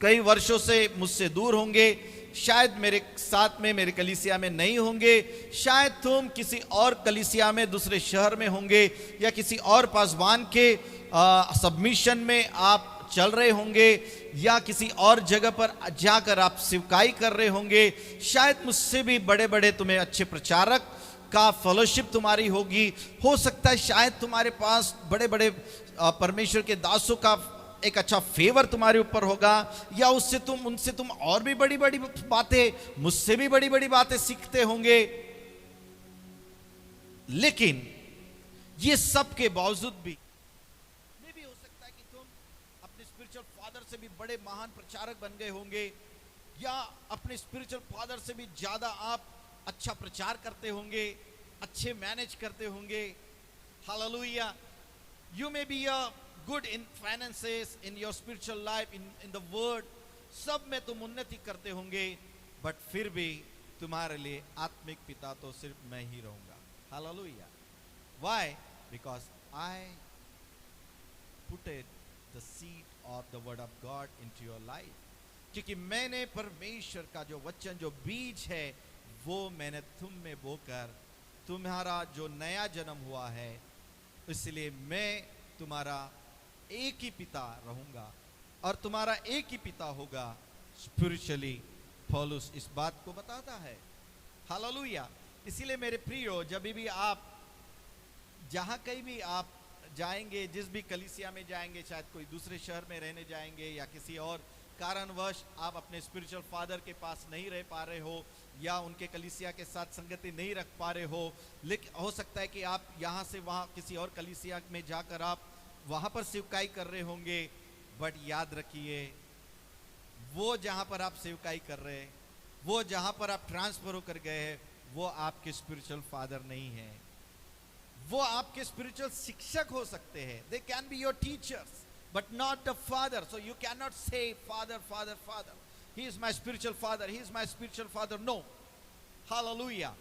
Speaker 4: कई वर्षों से मुझसे दूर होंगे, शायद मेरे साथ में मेरे कलीसिया में नहीं होंगे, शायद तुम किसी और कलीसिया में दूसरे शहर में होंगे, या किसी और पासवान के सबमिशन में आप चल रहे होंगे, या किसी और जगह पर जाकर आप सेवकाई कर रहे होंगे। शायद मुझसे भी बड़े बड़े तुम्हें अच्छे प्रचारक का फेलोशिप तुम्हारी होगी। हो सकता है शायद तुम्हारे पास बड़े बड़े परमेश्वर के दासों का एक अच्छा फेवर तुम्हारे ऊपर होगा, या उनसे तुम और भी बड़ी बड़ी बातें, मुझसे भी बड़ी बड़ी बातें सीखते होंगे। लेकिन ये सब के बावजूद भी हो सकता है कि तुम अपने स्पिरिचुअल फादर से भी बड़े महान प्रचारक बन गए होंगे, या अपने स्पिरिचुअल फादर से भी ज्यादा आप अच्छा प्रचार करते होंगे, अच्छे मैनेज करते होंगे। Hallelujah. You may be good in finances, in your spiritual life, in the word, सब में तुम उन्नति करते होंगे, बट फिर भी तुम्हारे लिए आत्मिक पिता तो सिर्फ मैं ही रहूंगा। Hallelujah. Why? Because I put the seed of the word of God into your life. क्योंकि मैंने परमेश्वर का जो वचन, जो बीज है, वो मैंने तुम में बोकर तुम्हारा जो नया जन्म हुआ है, इसलिए मैं तुम्हारा एक ही पिता रहूंगा और तुम्हारा एक ही पिता होगा स्पिरिचुअली। पौलुस इस बात को बताता है। हालेलुया। इसीलिए मेरे प्रियो, जब भी आप जहां कहीं भी आप जाएंगे, जिस भी कलीसिया में जाएंगे, चाहे कोई दूसरे शहर में रहने जाएंगे या किसी और कारणवश आप अपने स्पिरिचुअल फादर के पास नहीं रह पा रहे हो, या उनके कलीसिया के साथ संगति नहीं रख पा रहे हो, लेकिन हो सकता है कि आप यहाँ से वहाँ किसी और कलीसिया में जाकर आप वहां पर सेवकाई कर रहे होंगे, बट याद रखिए, वो जहां पर आप सेवकाई कर रहे हैं, वो जहां पर आप ट्रांसफर होकर गए हैं, वो आपके स्पिरिचुअल फादर नहीं है। वो आपके स्पिरिचुअल शिक्षक हो सकते हैं। They can be your teachers but not the father. So you can not say father father father, he is my spiritual father, he is my spiritual father. No. Hallelujah.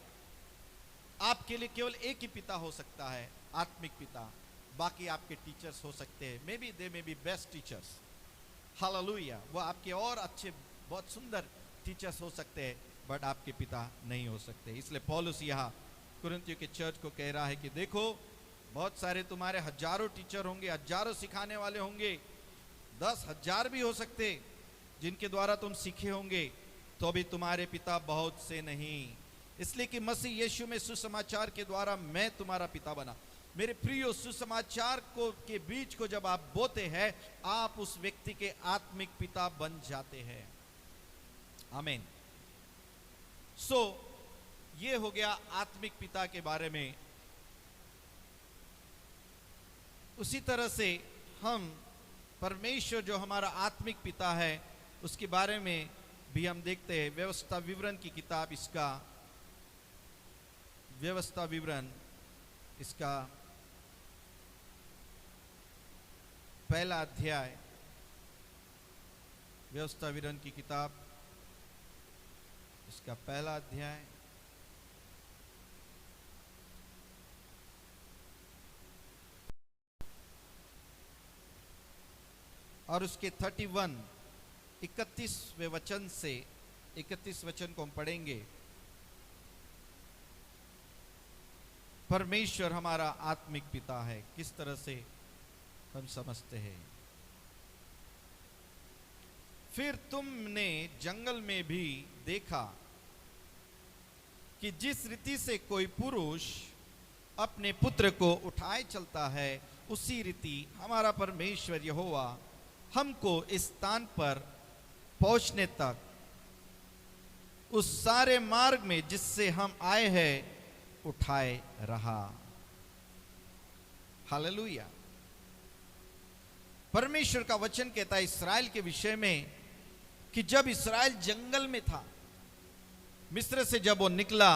Speaker 4: आपके लिए केवल एक ही पिता हो सकता है, आत्मिक पिता। बाकी आपके टीचर्स हो सकते हैं, may be they may be best teachers. Hallelujah. वो आपके और अच्छे, बहुत सुंदर टीचर्स हो सकते हैं, बट आपके पिता नहीं हो सकते। इसलिए पौलुस यहाँ कुरिन्थियों के चर्च को कह रहा है कि देखो, बहुत सारे तुम्हारे हजारों टीचर होंगे, हजारों सिखाने वाले होंगे, 10,000 भी हो सकते जिनके द्वारा तुम सीखे होंगे, तो भी तुम्हारे पिता बहुत से नहीं। इसलिए कि मसीह यीशु में सुसमाचार के द्वारा मैं तुम्हारा पिता बना। मेरे प्रियो, सुसमाचार को के बीच को जब आप बोते हैं, आप उस व्यक्ति के आत्मिक पिता बन जाते हैं। आमीन। सो ये हो गया आत्मिक पिता के बारे में। उसी तरह से हम परमेश्वर जो हमारा आत्मिक पिता है, उसके बारे में भी हम देखते हैं। व्यवस्था विवरण की किताब, इसका व्यवस्था विवरण, इसका पहला अध्याय, व्यवस्था विवरण की किताब, इसका पहला अध्याय, और उसके 31वें वचन से 31 वचन को हम पढ़ेंगे। परमेश्वर हमारा आत्मिक पिता है, किस तरह से हम समझते हैं। फिर तुमने जंगल में भी देखा कि जिस रीति से कोई पुरुष अपने पुत्र को उठाए चलता है, उसी रीति हमारा परमेश्वर यहोवा हमको इस स्थान पर पहुंचने तक उस सारे मार्ग में जिससे हम आए हैं उठाए रहा। हालेलुया। परमेश्वर का वचन कहता है इस्राएल के विषय में कि जब इस्राएल जंगल में था, मिस्र से जब वो निकला,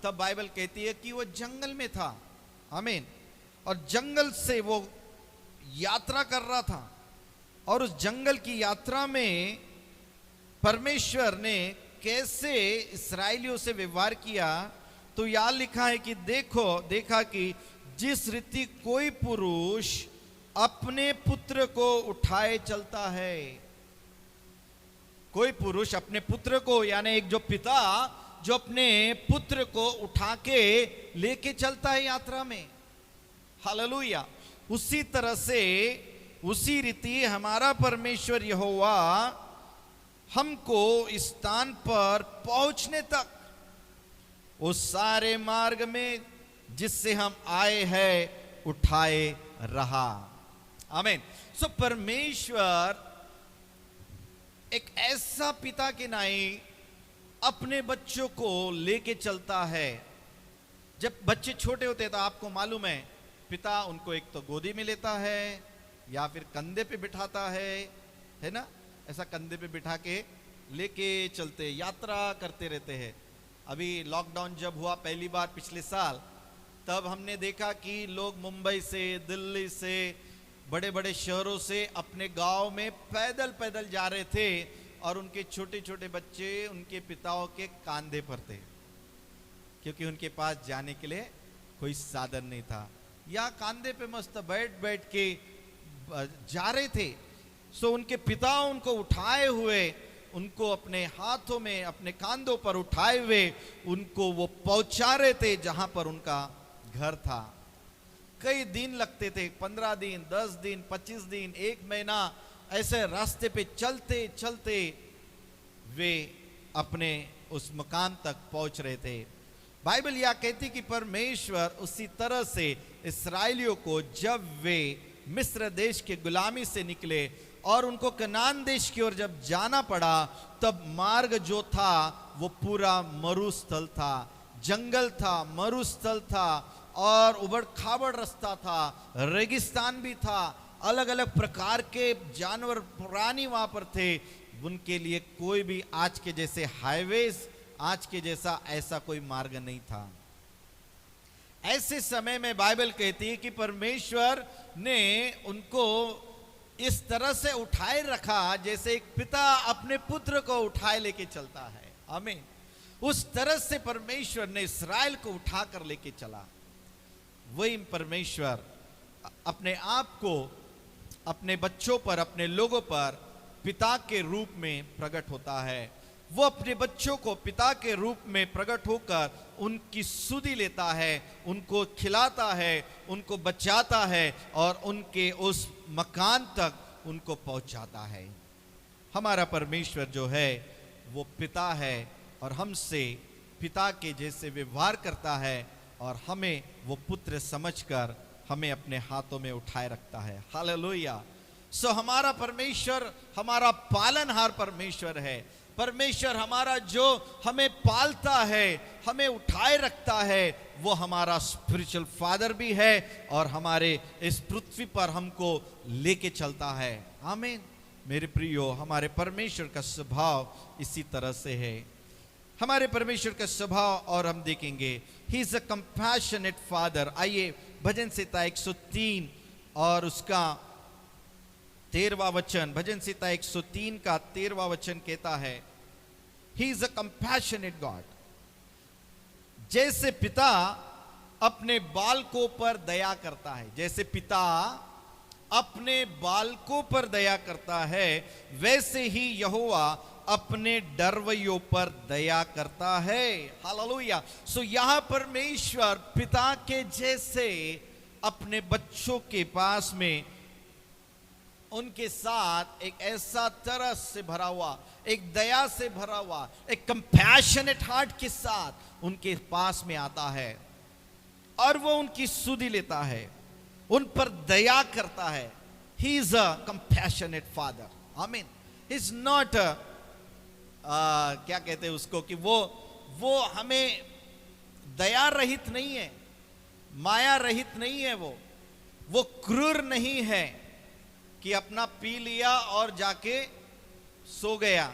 Speaker 4: तब बाइबल कहती है कि वो जंगल में था। आमीन। और जंगल से वो यात्रा कर रहा था, और उस जंगल की यात्रा में परमेश्वर ने कैसे इस्राएलियों से व्यवहार किया, तो यहां लिखा है कि देखा कि जिस रीति कोई पुरुष अपने पुत्र को उठाए चलता है, कोई पुरुष अपने पुत्र को, यानी एक जो पिता जो अपने पुत्र को उठा के लेके चलता है यात्रा में, हालेलुया, उसी तरह से, उसी रीति हमारा परमेश्वर यहोवा हमको इस स्थान पर पहुंचने तक उस सारे मार्ग में जिससे हम आए हैं उठाए रहा। आमीन। सो परमेश्वर एक ऐसा पिता के नाई अपने बच्चों को लेके चलता है। जब बच्चे छोटे होते हैं तो आपको मालूम है, पिता उनको एक तो गोदी में लेता है या फिर कंधे पे बिठाता है ना, ऐसा कंधे पे बिठा के लेके चलते, यात्रा करते रहते हैं। अभी लॉकडाउन जब हुआ पहली बार पिछले साल, तब हमने देखा कि लोग मुंबई से, दिल्ली से, बड़े बड़े शहरों से अपने गांव में पैदल पैदल जा रहे थे, और उनके छोटे छोटे बच्चे उनके पिताओं के कंधे पर थे, क्योंकि उनके पास जाने के लिए कोई साधन नहीं था। या कंधे पे मस्त बैठ बैठ के जा रहे थे। सो उनके पिता उनको उठाए हुए, उनको अपने हाथों में, अपने कंधों पर उठाए हुए उनको वो पहुंचा रहे थे जहां पर उनका घर था। कई दिन लगते थे, 15 दिन, 10 दिन, 25 दिन, 1 महीना, ऐसे रास्ते पे चलते चलते वे अपने उस मकाम तक पहुंच रहे थे। बाइबल यह कहती कि परमेश्वर उसी तरह से इस्राएलियों को, जब वे मिस्र देश के गुलामी से निकले और उनको कनान देश की ओर जब जाना पड़ा, तब मार्ग जो था वो पूरा मरुस्थल था, जंगल था, मरुस्थल था, और उबड़ खाबड़ रास्ता था, रेगिस्तान भी था, अलग अलग प्रकार के जानवर, प्राणी वहां पर थे। उनके लिए कोई भी आज के जैसे हाईवेज, आज के जैसा ऐसा कोई मार्ग नहीं था। ऐसे समय में बाइबल कहती है कि परमेश्वर ने उनको इस तरह से उठाए रखा जैसे एक पिता अपने पुत्र को उठाए लेके चलता है। आमीन। उस तरह से परमेश्वर ने इस्राएल को उठाकर लेके चला। वही परमेश्वर अपने आप को अपने बच्चों पर, अपने लोगों पर पिता के रूप में प्रकट होता है। वो अपने बच्चों को पिता के रूप में प्रकट होकर उनकी सुधि लेता है, उनको खिलाता है, उनको बचाता है, और उनके उस मकान तक उनको पहुंचाता है। हमारा परमेश्वर जो है वो पिता है, और हमसे पिता के जैसे व्यवहार करता है, और हमें वो पुत्र समझकर हमें अपने हाथों में उठाए रखता है। हालेलुया। सो हमारा परमेश्वर हमारा पालनहार परमेश्वर है। परमेश्वर हमारा जो हमें पालता है, हमें उठाए रखता है, वो हमारा स्पिरिचुअल फादर भी है, और हमारे इस पृथ्वी पर हमको लेके चलता है। आमीन। मेरे प्रियो, हमारे परमेश्वर का स्वभाव इसी तरह से है। हमारे परमेश्वर का स्वभाव और हम देखेंगे, ही इज अ कंपैशनेट फादर। आइए भजन संहिता 103 और उसका 13वां वचन, भजन संहिता 103 का 13वां वचन कहता है, he is a compassionate God. जैसे पिता अपने बालकों पर दया करता है, जैसे पिता अपने बालकों पर दया करता है, वैसे ही यहोवा अपने डरवैयों पर दया करता है। हालेलुया। सो यहां परमेश्वर पिता के जैसे अपने बच्चों के पास में, उनके साथ एक ऐसा तरस से भरा हुआ, एक दया से भरा हुआ, एक कंपैशनेट हार्ट के साथ उनके पास में आता है, और वो उनकी सुधि लेता है, उन पर दया करता है। He is a compassionate father. Amen. He is not क्या कहते हैं उसको, कि वो हमें दया रहित नहीं है, माया रहित नहीं है। वो क्रूर नहीं है कि अपना पी लिया और जाके सो गया,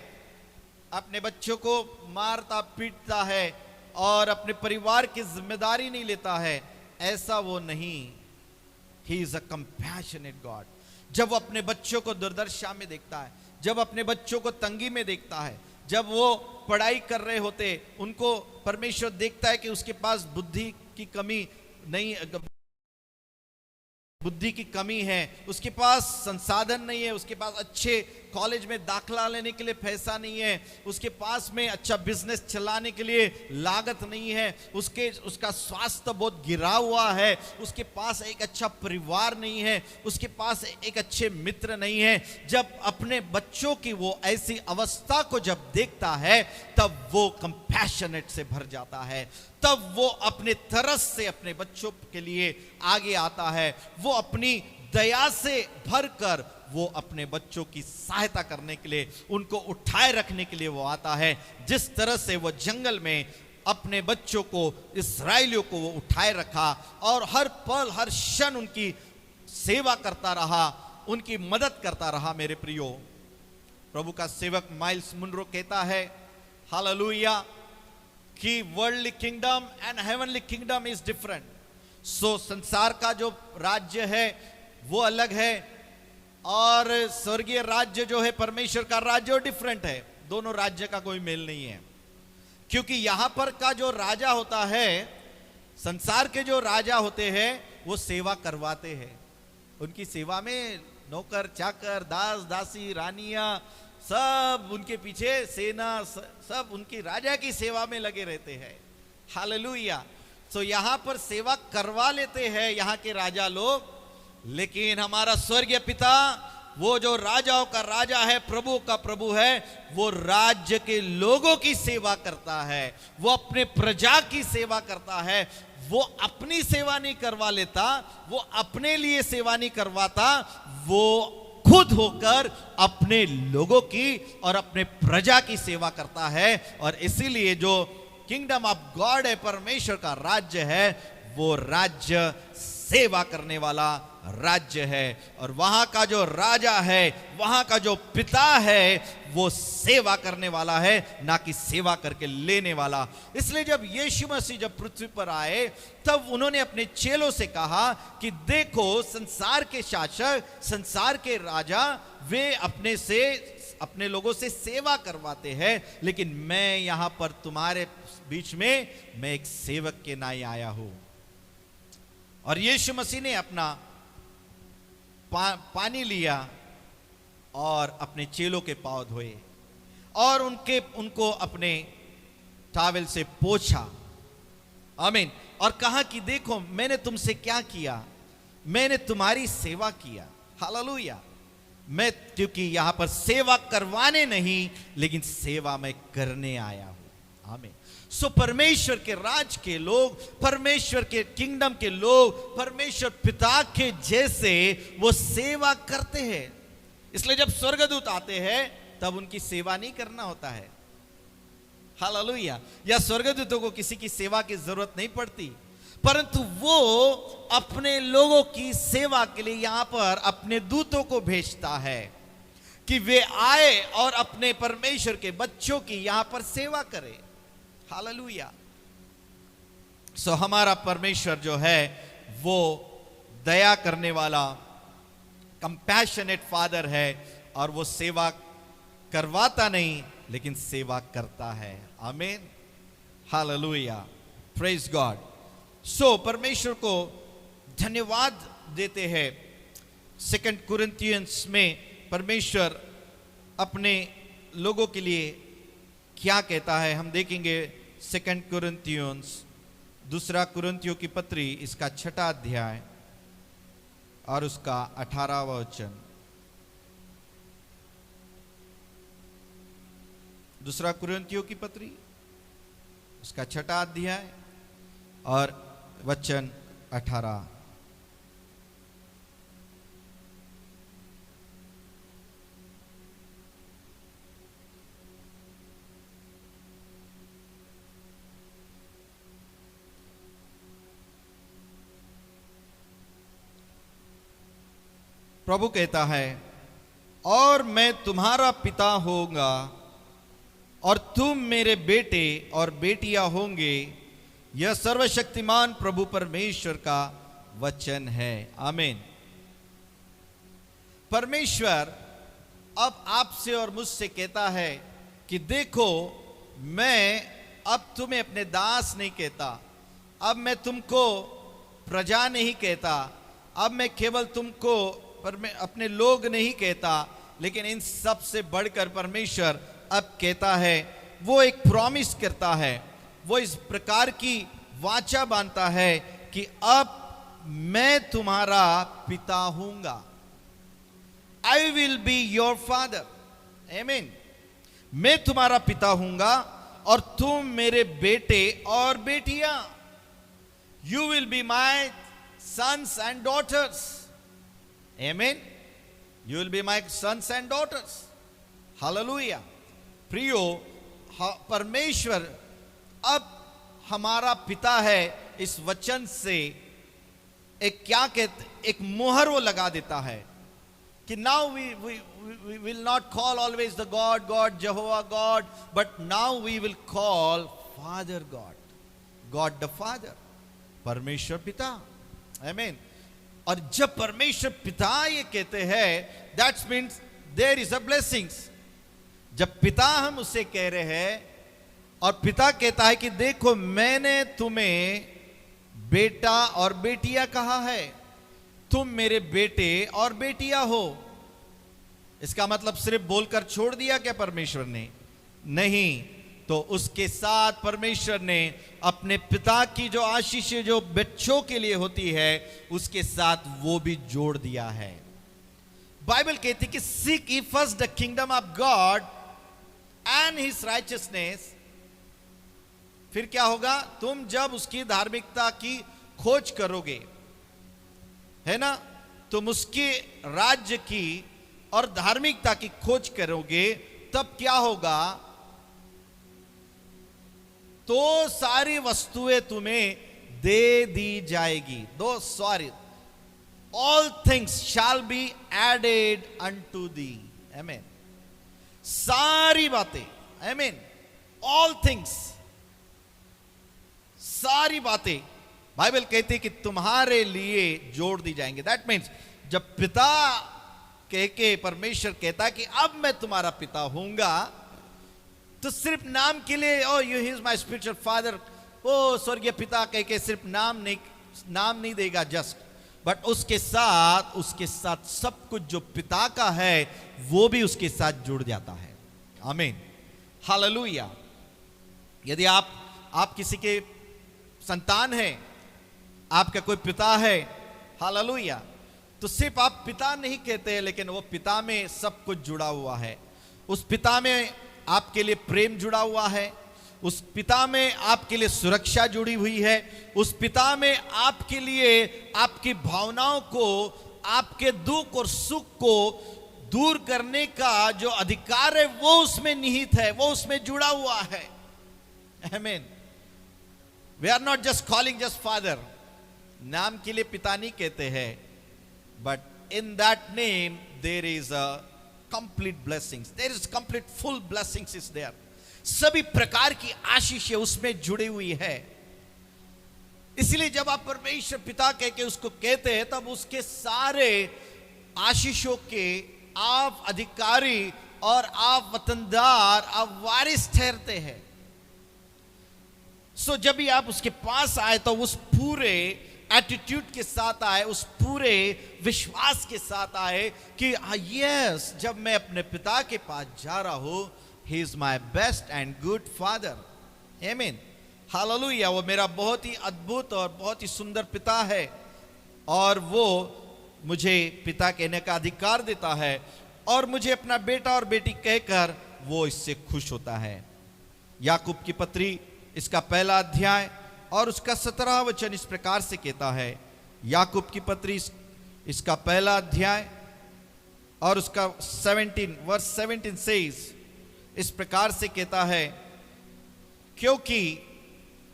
Speaker 4: अपने बच्चों को मारता पीटता है और अपने परिवार की जिम्मेदारी नहीं लेता है, ऐसा वो नहीं। ही इज अ कंपैशनेट गॉड। जब वो अपने बच्चों को दुर्दशा में देखता है, जब अपने बच्चों को तंगी में देखता है, जब वो पढ़ाई कर रहे होते उनको परमेश्वर देखता है कि उसके पास बुद्धि की कमी नहीं, बुद्धि की कमी है, उसके पास संसाधन नहीं है, उसके पास अच्छे कॉलेज में दाखला लेने के लिए पैसा नहीं है, उसके पास में अच्छा बिजनेस चलाने के लिए लागत नहीं है, उसका स्वास्थ्य बहुत गिरा हुआ है, उसके पास एक अच्छा परिवार नहीं है, उसके पास एक अच्छे मित्र नहीं है। जब अपने बच्चों की वो ऐसी अवस्था को जब देखता है तब वो कंपैशनेट से भर जाता है, तब वो अपने तरस से अपने बच्चों के लिए आगे आता है, वो अपनी दया से भरकर वो अपने बच्चों की सहायता करने के लिए, उनको उठाए रखने के लिए वो आता है। जिस तरह से वो जंगल में अपने बच्चों को, इस्राएलियों को वो उठाए रखा और हर पल हर क्षण उनकी सेवा करता रहा, उनकी मदद करता रहा। मेरे प्रियो, प्रभु का सेवक माइल्स मुनरो कहता है, हालेलुया, कि worldly kingdom and heavenly kingdom is different. So संसार का जो राज्य है वो अलग है और स्वर्गीय राज्य जो है, परमेश्वर का राज्य, वो डिफरेंट है। दोनों राज्य का कोई मेल नहीं है, क्योंकि यहां पर का जो राजा होता है, संसार के जो राजा होते हैं वो सेवा करवाते हैं, उनकी सेवा में नौकर चाकर दास दासी रानियां सब उनके पीछे, सेना सब उनकी राजा की सेवा में लगे रहते हैं। हालेलुया। सो यहां पर सेवा करवा लेते हैं यहाँ के राजा लोग, लेकिन हमारा स्वर्गीय पिता, वो जो राजाओं का राजा है, प्रभु का प्रभु है, वो राज्य के लोगों की सेवा करता है, वो अपने प्रजा की सेवा करता है। वो अपनी सेवा नहीं करवा लेता, वो अपने लिए सेवा नहीं करवाता, वो खुद होकर अपने लोगों की और अपने प्रजा की सेवा करता है। और इसीलिए जो किंगडम ऑफ गॉड है, परमेश्वर का राज्य है, वो राज्य सेवा करने वाला राज्य है। और वहां का जो राजा है, वहां का जो पिता है, वो सेवा करने वाला है, ना कि सेवा करके लेने वाला। इसलिए जब यीशु मसीह जब पृथ्वी पर आए, तब उन्होंने अपने चेलों से कहा कि देखो, संसार के शासक, संसार के राजा, वे अपने लोगों से सेवा करवाते हैं, लेकिन मैं यहां पर तुम्हारे बीच में मैं एक सेवक के नाते आया हूं। और यीशु मसीह ने अपना पानी लिया और अपने चेलों के पांव धोए और उनको अपने टॉवेल से पोंछा, आमीन, और कहा कि देखो मैंने तुमसे क्या किया, मैंने तुम्हारी सेवा किया। हालेलुया। मैं क्योंकि यहां पर सेवा करवाने नहीं, लेकिन सेवा मैं करने आया हूं। आमीन। सो परमेश्वर के राज के लोग, परमेश्वर के किंगडम के लोग, परमेश्वर पिता के जैसे वो सेवा करते हैं। इसलिए जब स्वर्गदूत आते हैं तब उनकी सेवा नहीं करना होता है। हालेलुया। या स्वर्गदूतों को किसी की सेवा की जरूरत नहीं पड़ती, परंतु वो अपने लोगों की सेवा के लिए यहां पर अपने दूतों को भेजता है कि वे आए और अपने परमेश्वर के बच्चों की यहां पर सेवा करें। हालेलुया। सो हमारा परमेश्वर जो है वो दया करने वाला कंपैशनेट फादर है, और वो सेवा करवाता नहीं लेकिन सेवा करता है। आमीन। हालेलुया। Praise God. सो परमेश्वर को धन्यवाद देते हैं। 2 कुरिन्थियंस में परमेश्वर अपने लोगों के लिए क्या कहता है हम देखेंगे। 2 कुरिन्थियंस, 2 कुरिन्थियों की पत्री, इसका 6वां अध्याय और उसका 18वां वचन। 2 कुरिन्थियों की पत्री, उसका 6वां अध्याय और वचन 18। प्रभु कहता है, और मैं तुम्हारा पिता होऊंगा और तुम मेरे बेटे और बेटियां होंगे। यह सर्वशक्तिमान प्रभु परमेश्वर का वचन है। आमीन। परमेश्वर अब आपसे और मुझसे कहता है कि देखो, मैं अब तुम्हें अपने दास नहीं कहता, अब मैं तुमको प्रजा नहीं कहता, अब मैं केवल तुमको अपने लोग नहीं कहता, लेकिन इन सब से बढ़कर परमेश्वर अब कहता है, वो एक प्रॉमिस करता है, वो इस प्रकार की वाचा बांधता है कि अब मैं तुम्हारा पिता हूंगा। I will be your father. Amen. मैं तुम्हारा पिता हूंगा और तुम मेरे बेटे और बेटियां। You will be my sons and daughters. Amen. You will be my sons and daughters. Hallelujah. प्रियो, परमेश्वर अब हमारा पिता है, इस वचन से एक क्या कहते, एक मोहर वो लगा देता है कि now we will not call always the God, Jehovah God, but now we will call Father God, God the Father, परमेश्वर पिता। आमीन। और जब परमेश्वर पिता ये कहते हैं, that means there is a blessings. जब पिता हम उसे कह रहे हैं और पिता कहता है कि देखो, मैंने तुम्हें बेटा और बेटियां कहा है, तुम मेरे बेटे और बेटियां हो। इसका मतलब सिर्फ बोलकर छोड़ दिया क्या परमेश्वर ने? नहीं। तो उसके साथ परमेश्वर ने अपने पिता की जो आशीष जो बच्चों के लिए होती है, उसके साथ वो भी जोड़ दिया है। बाइबल कहती है कि seek ye first the kingdom of God and his righteousness। फिर क्या होगा? तुम जब उसकी धार्मिकता की खोज करोगे, है ना, तुम उसके राज्य की और धार्मिकता की खोज करोगे, तब क्या होगा? तो सारी वस्तुएं तुम्हें दे दी जाएगी। दो sorry, all things shall be added unto thee. Amen. सारी बातें, आमीन, ऑल थिंग्स, सारी बातें बाइबल कहती है कि तुम्हारे लिए जोड़ दी जाएंगे। दैट मीन्स जब पिता कह के परमेश्वर कहता है कि अब मैं तुम्हारा पिता हूंगा, तो सिर्फ नाम के लिए O you he is my spiritual father, ओ स्वर्गीय पिता कह के सिर्फ नाम नहीं देगा जस्ट, बट उसके साथ सब कुछ जो पिता का है वो भी उसके साथ जुड़ जाता है। आमीन। हालेलुया। यदि आप किसी के संतान हैं, आपका कोई पिता है, हालेलुया, तो सिर्फ आप पिता नहीं कहते हैं, लेकिन वो पिता में सब कुछ जुड़ा हुआ है। उस पिता में आपके लिए प्रेम जुड़ा हुआ है, उस पिता में आपके लिए सुरक्षा जुड़ी हुई है, उस पिता में आपके लिए आपकी भावनाओं को, आपके दुख और सुख को दूर करने का जो अधिकार है वो उसमें निहित है, वो उसमें जुड़ा हुआ है। आमीन। We are not just calling just father, नाम के लिए पिता नहीं कहते हैं, but in that name there is a complete blessings, there is complete full blessings is there। सभी प्रकार की आशीष उसमें जुड़ी हुई है। इसलिए जब आप परमेश्वर पिता कह के उसको कहते हैं, तब उसके सारे आशीषों के आप अधिकारी और आप वतनदार, आप वारिस ठहरते हैं। सो जब भी आप उसके पास आए तो उस पूरे एटीट्यूड के साथ आए, उस पूरे विश्वास के साथ आए कि यस, जब मैं अपने पिता के पास जा रहा हूं, ही is my best and good father. आमीन। हालेलुया। वो मेरा बहुत ही अद्भुत और बहुत ही सुंदर पिता है, और वो मुझे पिता कहने का अधिकार देता है, और मुझे अपना बेटा और बेटी कहकर वो इससे खुश होता है। याकूब की पत्री इसका पहला अध्याय और उसका 17वां वचन इस प्रकार से कहता है। याकूब की पत्री इसका पहला अध्याय और उसका 17 वर्स 17 सेज, इस प्रकार से कहता है, क्योंकि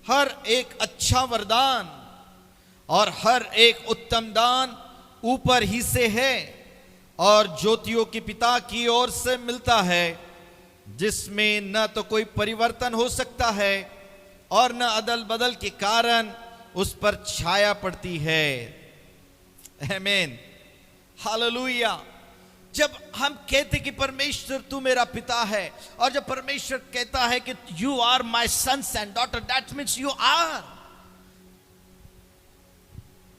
Speaker 4: हर एक अच्छा वरदान और हर एक उत्तम दान ऊपर ही से है और ज्योतियों के पिता की ओर से मिलता है, जिसमें न तो कोई परिवर्तन हो सकता है और न अदल बदल के कारण उस पर छाया पड़ती है। आमीन, हालेलुया। जब हम कहते कि परमेश्वर तू मेरा पिता है, और जब परमेश्वर कहता है कि you are my sons and daughter, that means you are,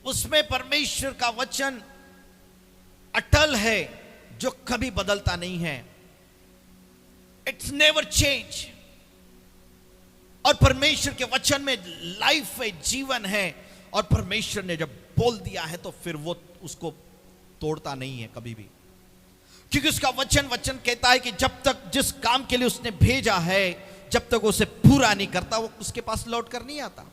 Speaker 4: उसमें परमेश्वर का वचन अटल है जो कभी बदलता नहीं है। It's never change. और परमेश्वर के वचन में लाइफ है, जीवन है, और परमेश्वर ने जब बोल दिया है तो फिर वो उसको तोड़ता नहीं है कभी भी, क्योंकि उसका वचन कहता है कि जब तक जिस काम के लिए उसने भेजा है, जब तक उसे पूरा नहीं करता, वो उसके पास लौट कर नहीं आता।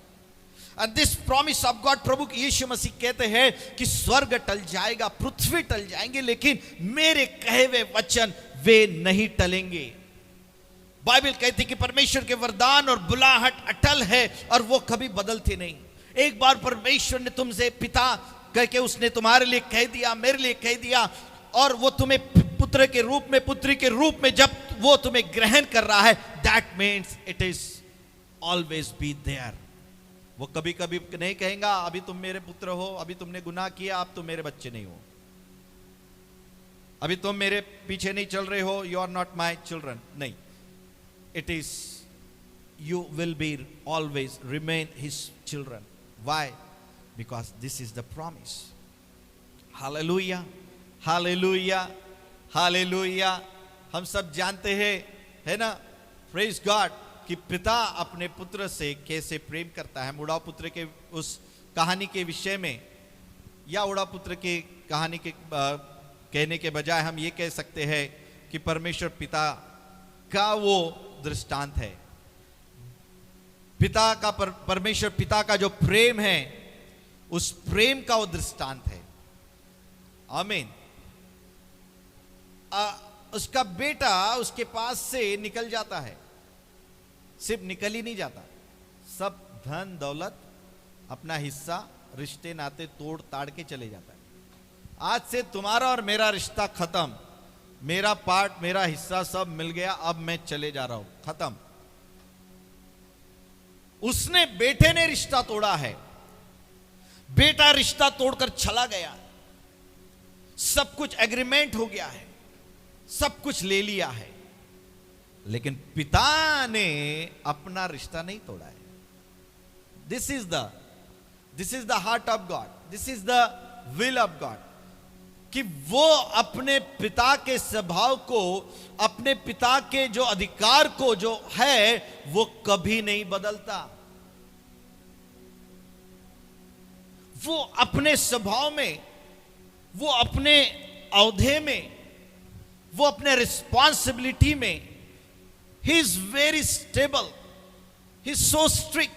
Speaker 4: And this promise of God, प्रभु यीशु मसीह कहते हैं कि स्वर्ग टल जाएगा, पृथ्वी टल जाएंगे, लेकिन मेरे कहे हुए वचन वे नहीं टलेंगे। बाइबल कहती कि परमेश्वर के वरदान और बुलाहट अटल है और वो कभी बदलते नहीं। एक बार परमेश्वर ने तुमसे पिता करके उसने तुम्हारे लिए कह दिया, मेरे लिए कह दिया, और वो तुम्हें पुत्र के रूप में, पुत्री के रूप में जब वो तुम्हें ग्रहण कर रहा है, that means it is always be there. वो कभी कभी नहीं कहेगा अभी तुम मेरे पुत्र हो, अभी तुमने गुनाह किया, अब तुम मेरे बच्चे नहीं हो, अभी तुम मेरे पीछे नहीं चल रहे हो, you are not my children. नहीं, it is you will be always remain his children. Why? Because this is the promise. Hallelujah, hallelujah, hallelujah. हम सब जानते हैं, है ना, प्रेज गॉड, कि पिता अपने पुत्र से कैसे प्रेम करता है। उड़ाव पुत्र के उस कहानी के विषय में, या उड़ाव पुत्र की कहानी के कहने के बजाय हम ये कह सकते हैं कि परमेश्वर पिता का वो दृष्टांत है। पिता का परमेश्वर पिता का जो प्रेम है, उस प्रेम का वो दृष्टांत है। आमीन। उसका बेटा उसके पास से निकल जाता है, सिर्फ निकल ही नहीं जाता, सब धन दौलत, अपना हिस्सा, रिश्ते नाते तोड़ ताड़ के चले जाता है। आज से तुम्हारा और मेरा रिश्ता खत्म, मेरा पार्ट, मेरा हिस्सा सब मिल गया, अब मैं चले जा रहा हूं, खत्म। उसने, बेटे ने रिश्ता तोड़ा है, बेटा रिश्ता तोड़कर चला गया, सब कुछ एग्रीमेंट हो गया है, सब कुछ ले लिया है, लेकिन पिता ने अपना रिश्ता नहीं तोड़ा है। This is the heart of God, this is the will of God, कि वो अपने पिता के स्वभाव को, अपने पिता के जो अधिकार को जो है, वो कभी नहीं बदलता। वो अपने स्वभाव में, वो अपने औहदे में, वो अपने रिस्पॉन्सिबिलिटी में, he is very stable, he is so strict,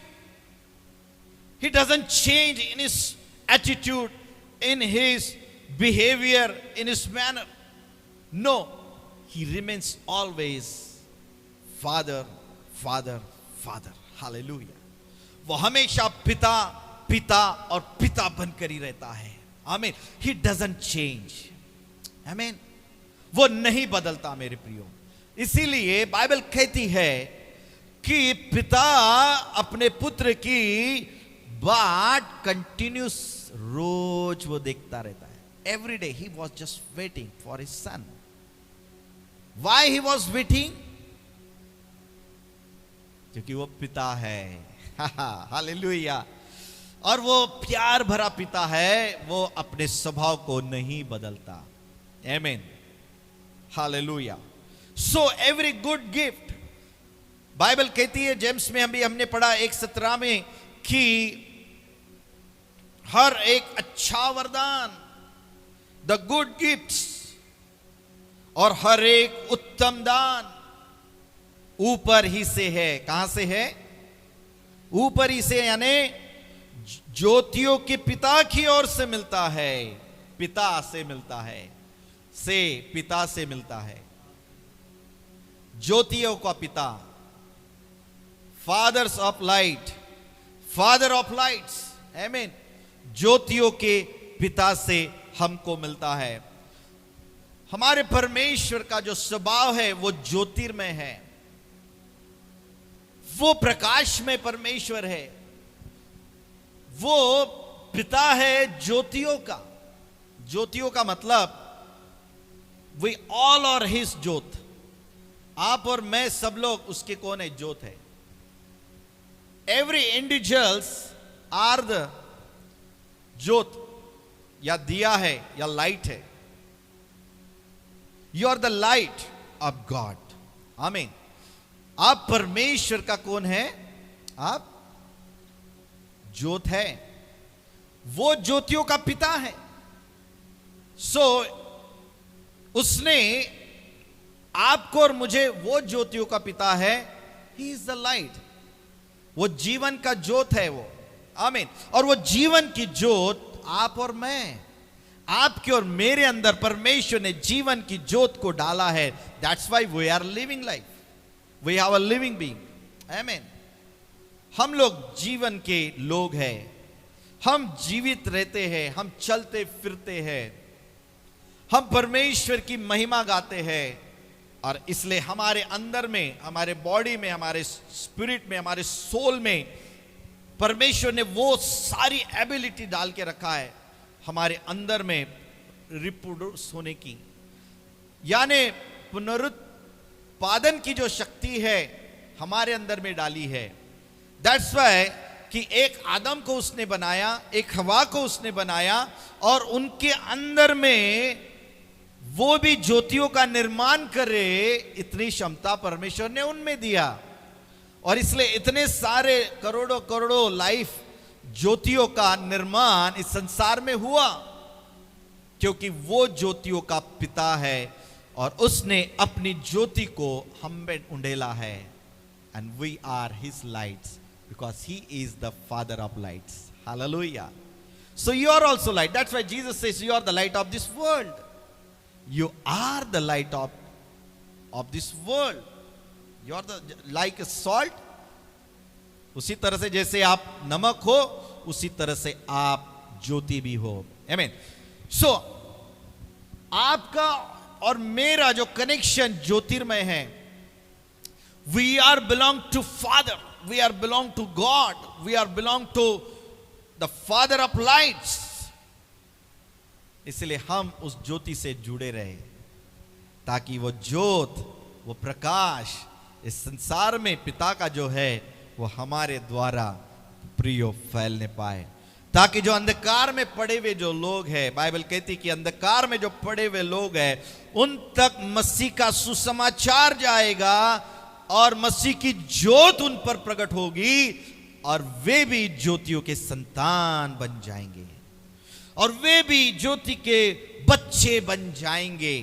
Speaker 4: he doesn't change in his attitude, in his behavior, in his manner. No, he remains always father, father, father. Hallelujah. वो हमेशा पिता, पिता और पिता बनकर ही रहता है। आमीन। He doesn't change. आमीन। वो नहीं बदलता मेरे प्रियो। इसीलिए बाइबल कहती है कि पिता अपने पुत्र की बाट कंटिन्यूस रोज वो देखता रहता है। Every day he was just waiting for his son. Why he was waiting? क्योंकि वो पिता है। हालेलुया। और वो प्यार भरा पिता है, वो अपने स्वभाव को नहीं बदलता। आमीन। Hallelujah. So every good gift, Bible कहती है, जेम्स में हमने पढ़ा 1:17 में, कि हर एक अच्छा वरदान, द गुड गिफ्ट्स, और हर एक उत्तम दान ऊपर ही से है। कहां से है? ऊपर ही से, यानी ज्योतियों के पिता की ओर से मिलता है। पिता से मिलता है, से पिता से मिलता है। ज्योतियों का पिता, fathers of light, father of lights. आमीन। ज्योतियों के पिता से हमको मिलता है। हमारे परमेश्वर का जो स्वभाव है वो ज्योतिर्मय है, वो प्रकाश में परमेश्वर है, वो पिता है ज्योतियों का। ज्योतियों का मतलब वी ऑल आर हिज ज्योत। आप और मैं सब लोग उसके कौन है? ज्योत है। एवरी इंडिविजुअल्स आर द ज्योत, या दिया है या लाइट है। You are the light of God. आमीन। आप परमेश्वर का कौन है? आप ज्योत है, वो ज्योतियों का पिता है। उसने आपको और मुझे, वो ज्योतियों का पिता है। ही इज द लाइट, वो जीवन का ज्योत है वो। आमीन। और वो जीवन की ज्योत आप और मैं, आपके और मेरे अंदर परमेश्वर ने जीवन की ज्योत को डाला है। That's why we are living life, we have a living being. आमीन। हम लोग जीवन के लोग हैं, हम जीवित रहते हैं, हम चलते फिरते हैं, हम परमेश्वर की महिमा गाते हैं। और इसलिए हमारे अंदर में, हमारे बॉडी में, हमारे स्पिरिट में, हमारे सोल में परमेश्वर ने वो सारी एबिलिटी डाल के रखा है हमारे अंदर में रिप्रोड्यूस होने की, यानी पुनरुत्पादन की जो शक्ति है हमारे अंदर में डाली है। दैट्स वाई कि एक आदम को उसने बनाया, एक हवा को उसने बनाया, और उनके अंदर में वो भी ज्योतियों का निर्माण करे, इतनी क्षमता परमेश्वर ने उनमें दिया। और इसलिए इतने सारे करोड़ों करोड़ों लाइफ ज्योतियों का निर्माण इस संसार में हुआ, क्योंकि वो ज्योतियों का पिता है और उसने अपनी ज्योति को हम में उंडेला है। And we are his lights because he is the father of lights. Hallelujah. So you are also light. That's why Jesus says you are the light of this world. You are the light of this world. You are like a salt. उसी तरह से जैसे आप नमक हो, उसी तरह से आप ज्योति भी हो। Amen. So, आपका और मेरा जो कनेक्शन ज्योतिर्मय है, we are belong to Father, we are belong to God, we are belong to the Father of lights. इसलिए हम उस ज्योति से जुड़े रहे, ताकि वो ज्योत, वो प्रकाश इस संसार में पिता का जो है वो हमारे द्वारा प्रियो फैलने पाए, ताकि जो अंधकार में पड़े हुए जो लोग हैं, बाइबल कहती कि अंधकार में जो पड़े हुए लोग हैं उन तक मसीह का सुसमाचार जाएगा और मसीह की ज्योत उन पर प्रकट होगी और वे भी ज्योतियों के संतान बन जाएंगे और वे भी ज्योति के बच्चे बन जाएंगे।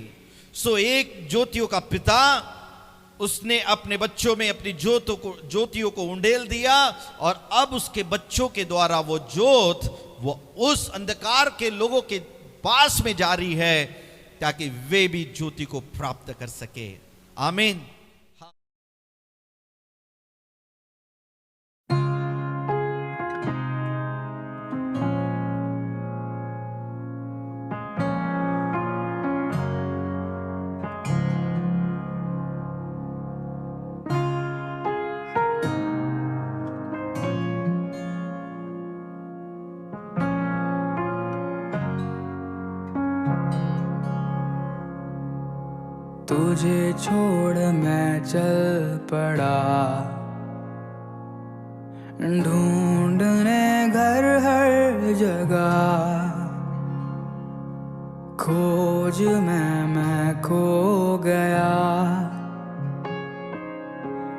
Speaker 4: सो एक ज्योतियों का पिता, उसने अपने बच्चों में अपनी ज्योतियों को उंडेल दिया और अब उसके बच्चों के द्वारा वो ज्योत वो उस अंधकार के लोगों के पास में जारी है, ताकि वे भी ज्योति को प्राप्त कर सके। आमीन।
Speaker 5: तुझे छोड़ मैं चल पड़ा, ढूंढने घर हर जगह, खोज में मैं खो गया,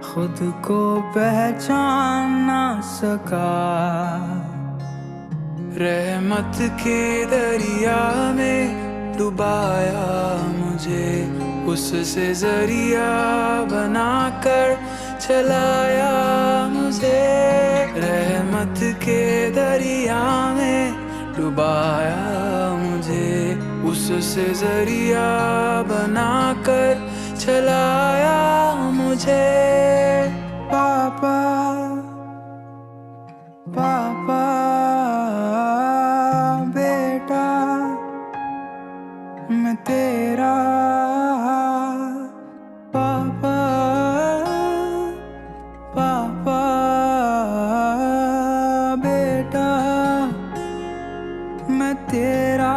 Speaker 5: खुद को पहचान ना सका। रहमत के दरिया में डुबाया मुझे, उससे जरिया बनाकर चलाया मुझे। रहमत के दरिया में डुबाया मुझे, उससे जरिया बनाकर चलाया मुझे। पापा पापा बेटा मैं तेरा पापा पापा बेटा मैं तेरा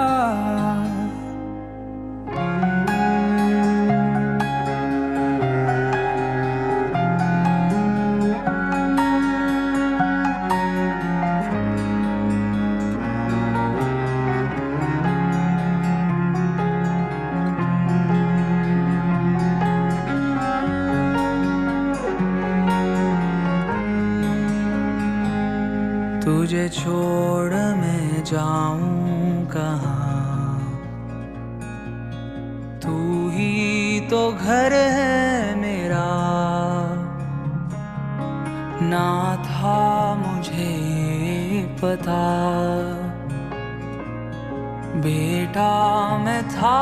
Speaker 5: तुझे छोड़ मैं जाऊं कहाँ, तू ही तो घर है मेरा। ना था मुझे पता बेटा मैं था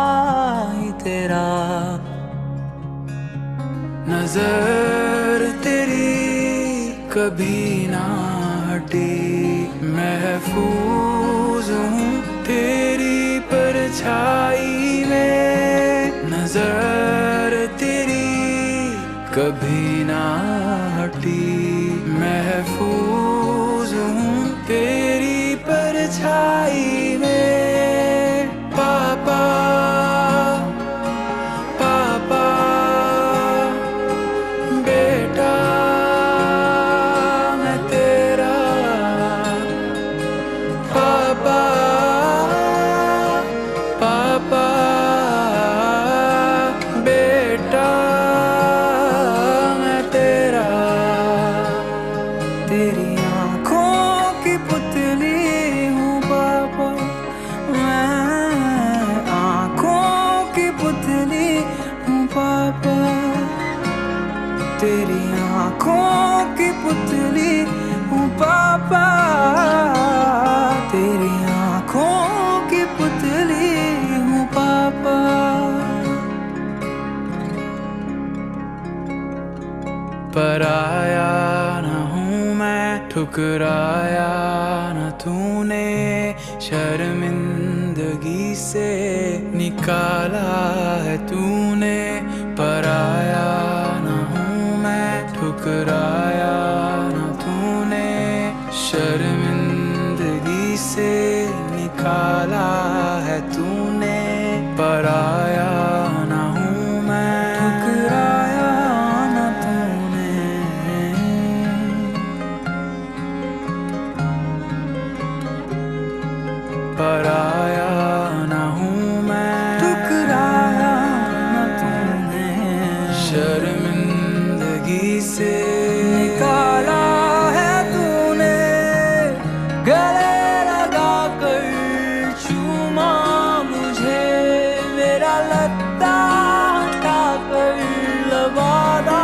Speaker 5: ही तेरा। नजर तेरी कभी ना हटी, महफूज हूँ तेरी परछाई में। नजर तेरी कभी ना हटी, महफूज हूँ तेरी परछाई में। पापा पापा बेटा मैं तेरा पापा पापा बेटा मैं तेरा। तेरी आँखों की पुतली हूँ पापा, मैं आँखों की पुतली हूँ पापा। तेरी आँखों की पुतली हूँ पापा, तेरी आँखों की पुतली हूँ पापा। पराया न हूँ मैं, ठुकराया न तूने, शर्मिंदगी से निकाला है तूने। पराया न हूँ मैं, ठुकराया न तूने, शर्मिंदगी से निकाला है तूने। पराया न हूँ मैं, ठुकराया न तूने। पराया न हूँ मैं, ठुकराया न तूने, शर्मिंदगी से निकाला है तूने। गले लगा कर चूमा मुझे, मेरा लत्ता हटा कर लबादा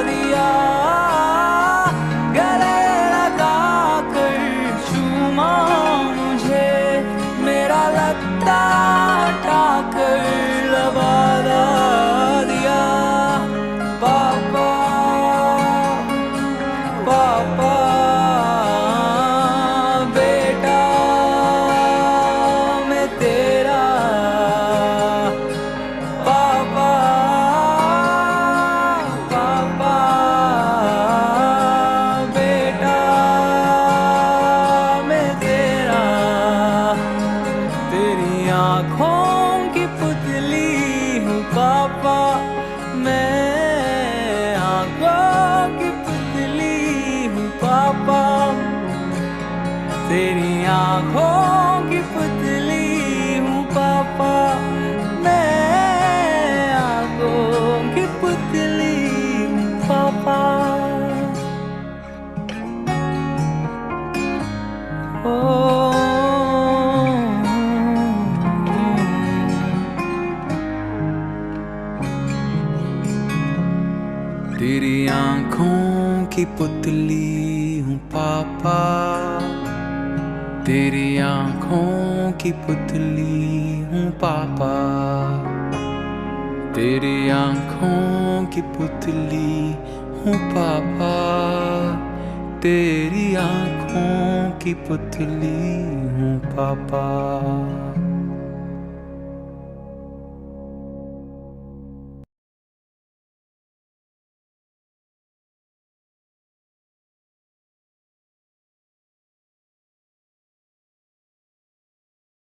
Speaker 5: दिया। गले लगा कर चूमा मुझे, मेरा लत्ता हटा कर लबादा दिया। पापा पापा बेटा मैं तेरा पापा पापा बेटा मैं तेरा। तेरी आँखों की पुतली हूँ पापा, मैं आँखों की पुतली हूँ पापा। तेरी आँखों की पुतली हूँ पापा, मैं आँखों की पुतली हूँ पापा। तेरी आँखों की पुतली हूँ पापा, तेरी आँखों की पुतली हूँ पापा। तेरी आँखों की पुतली हूँ पापा, तेरी आँखों की पुतली हूँ पापा।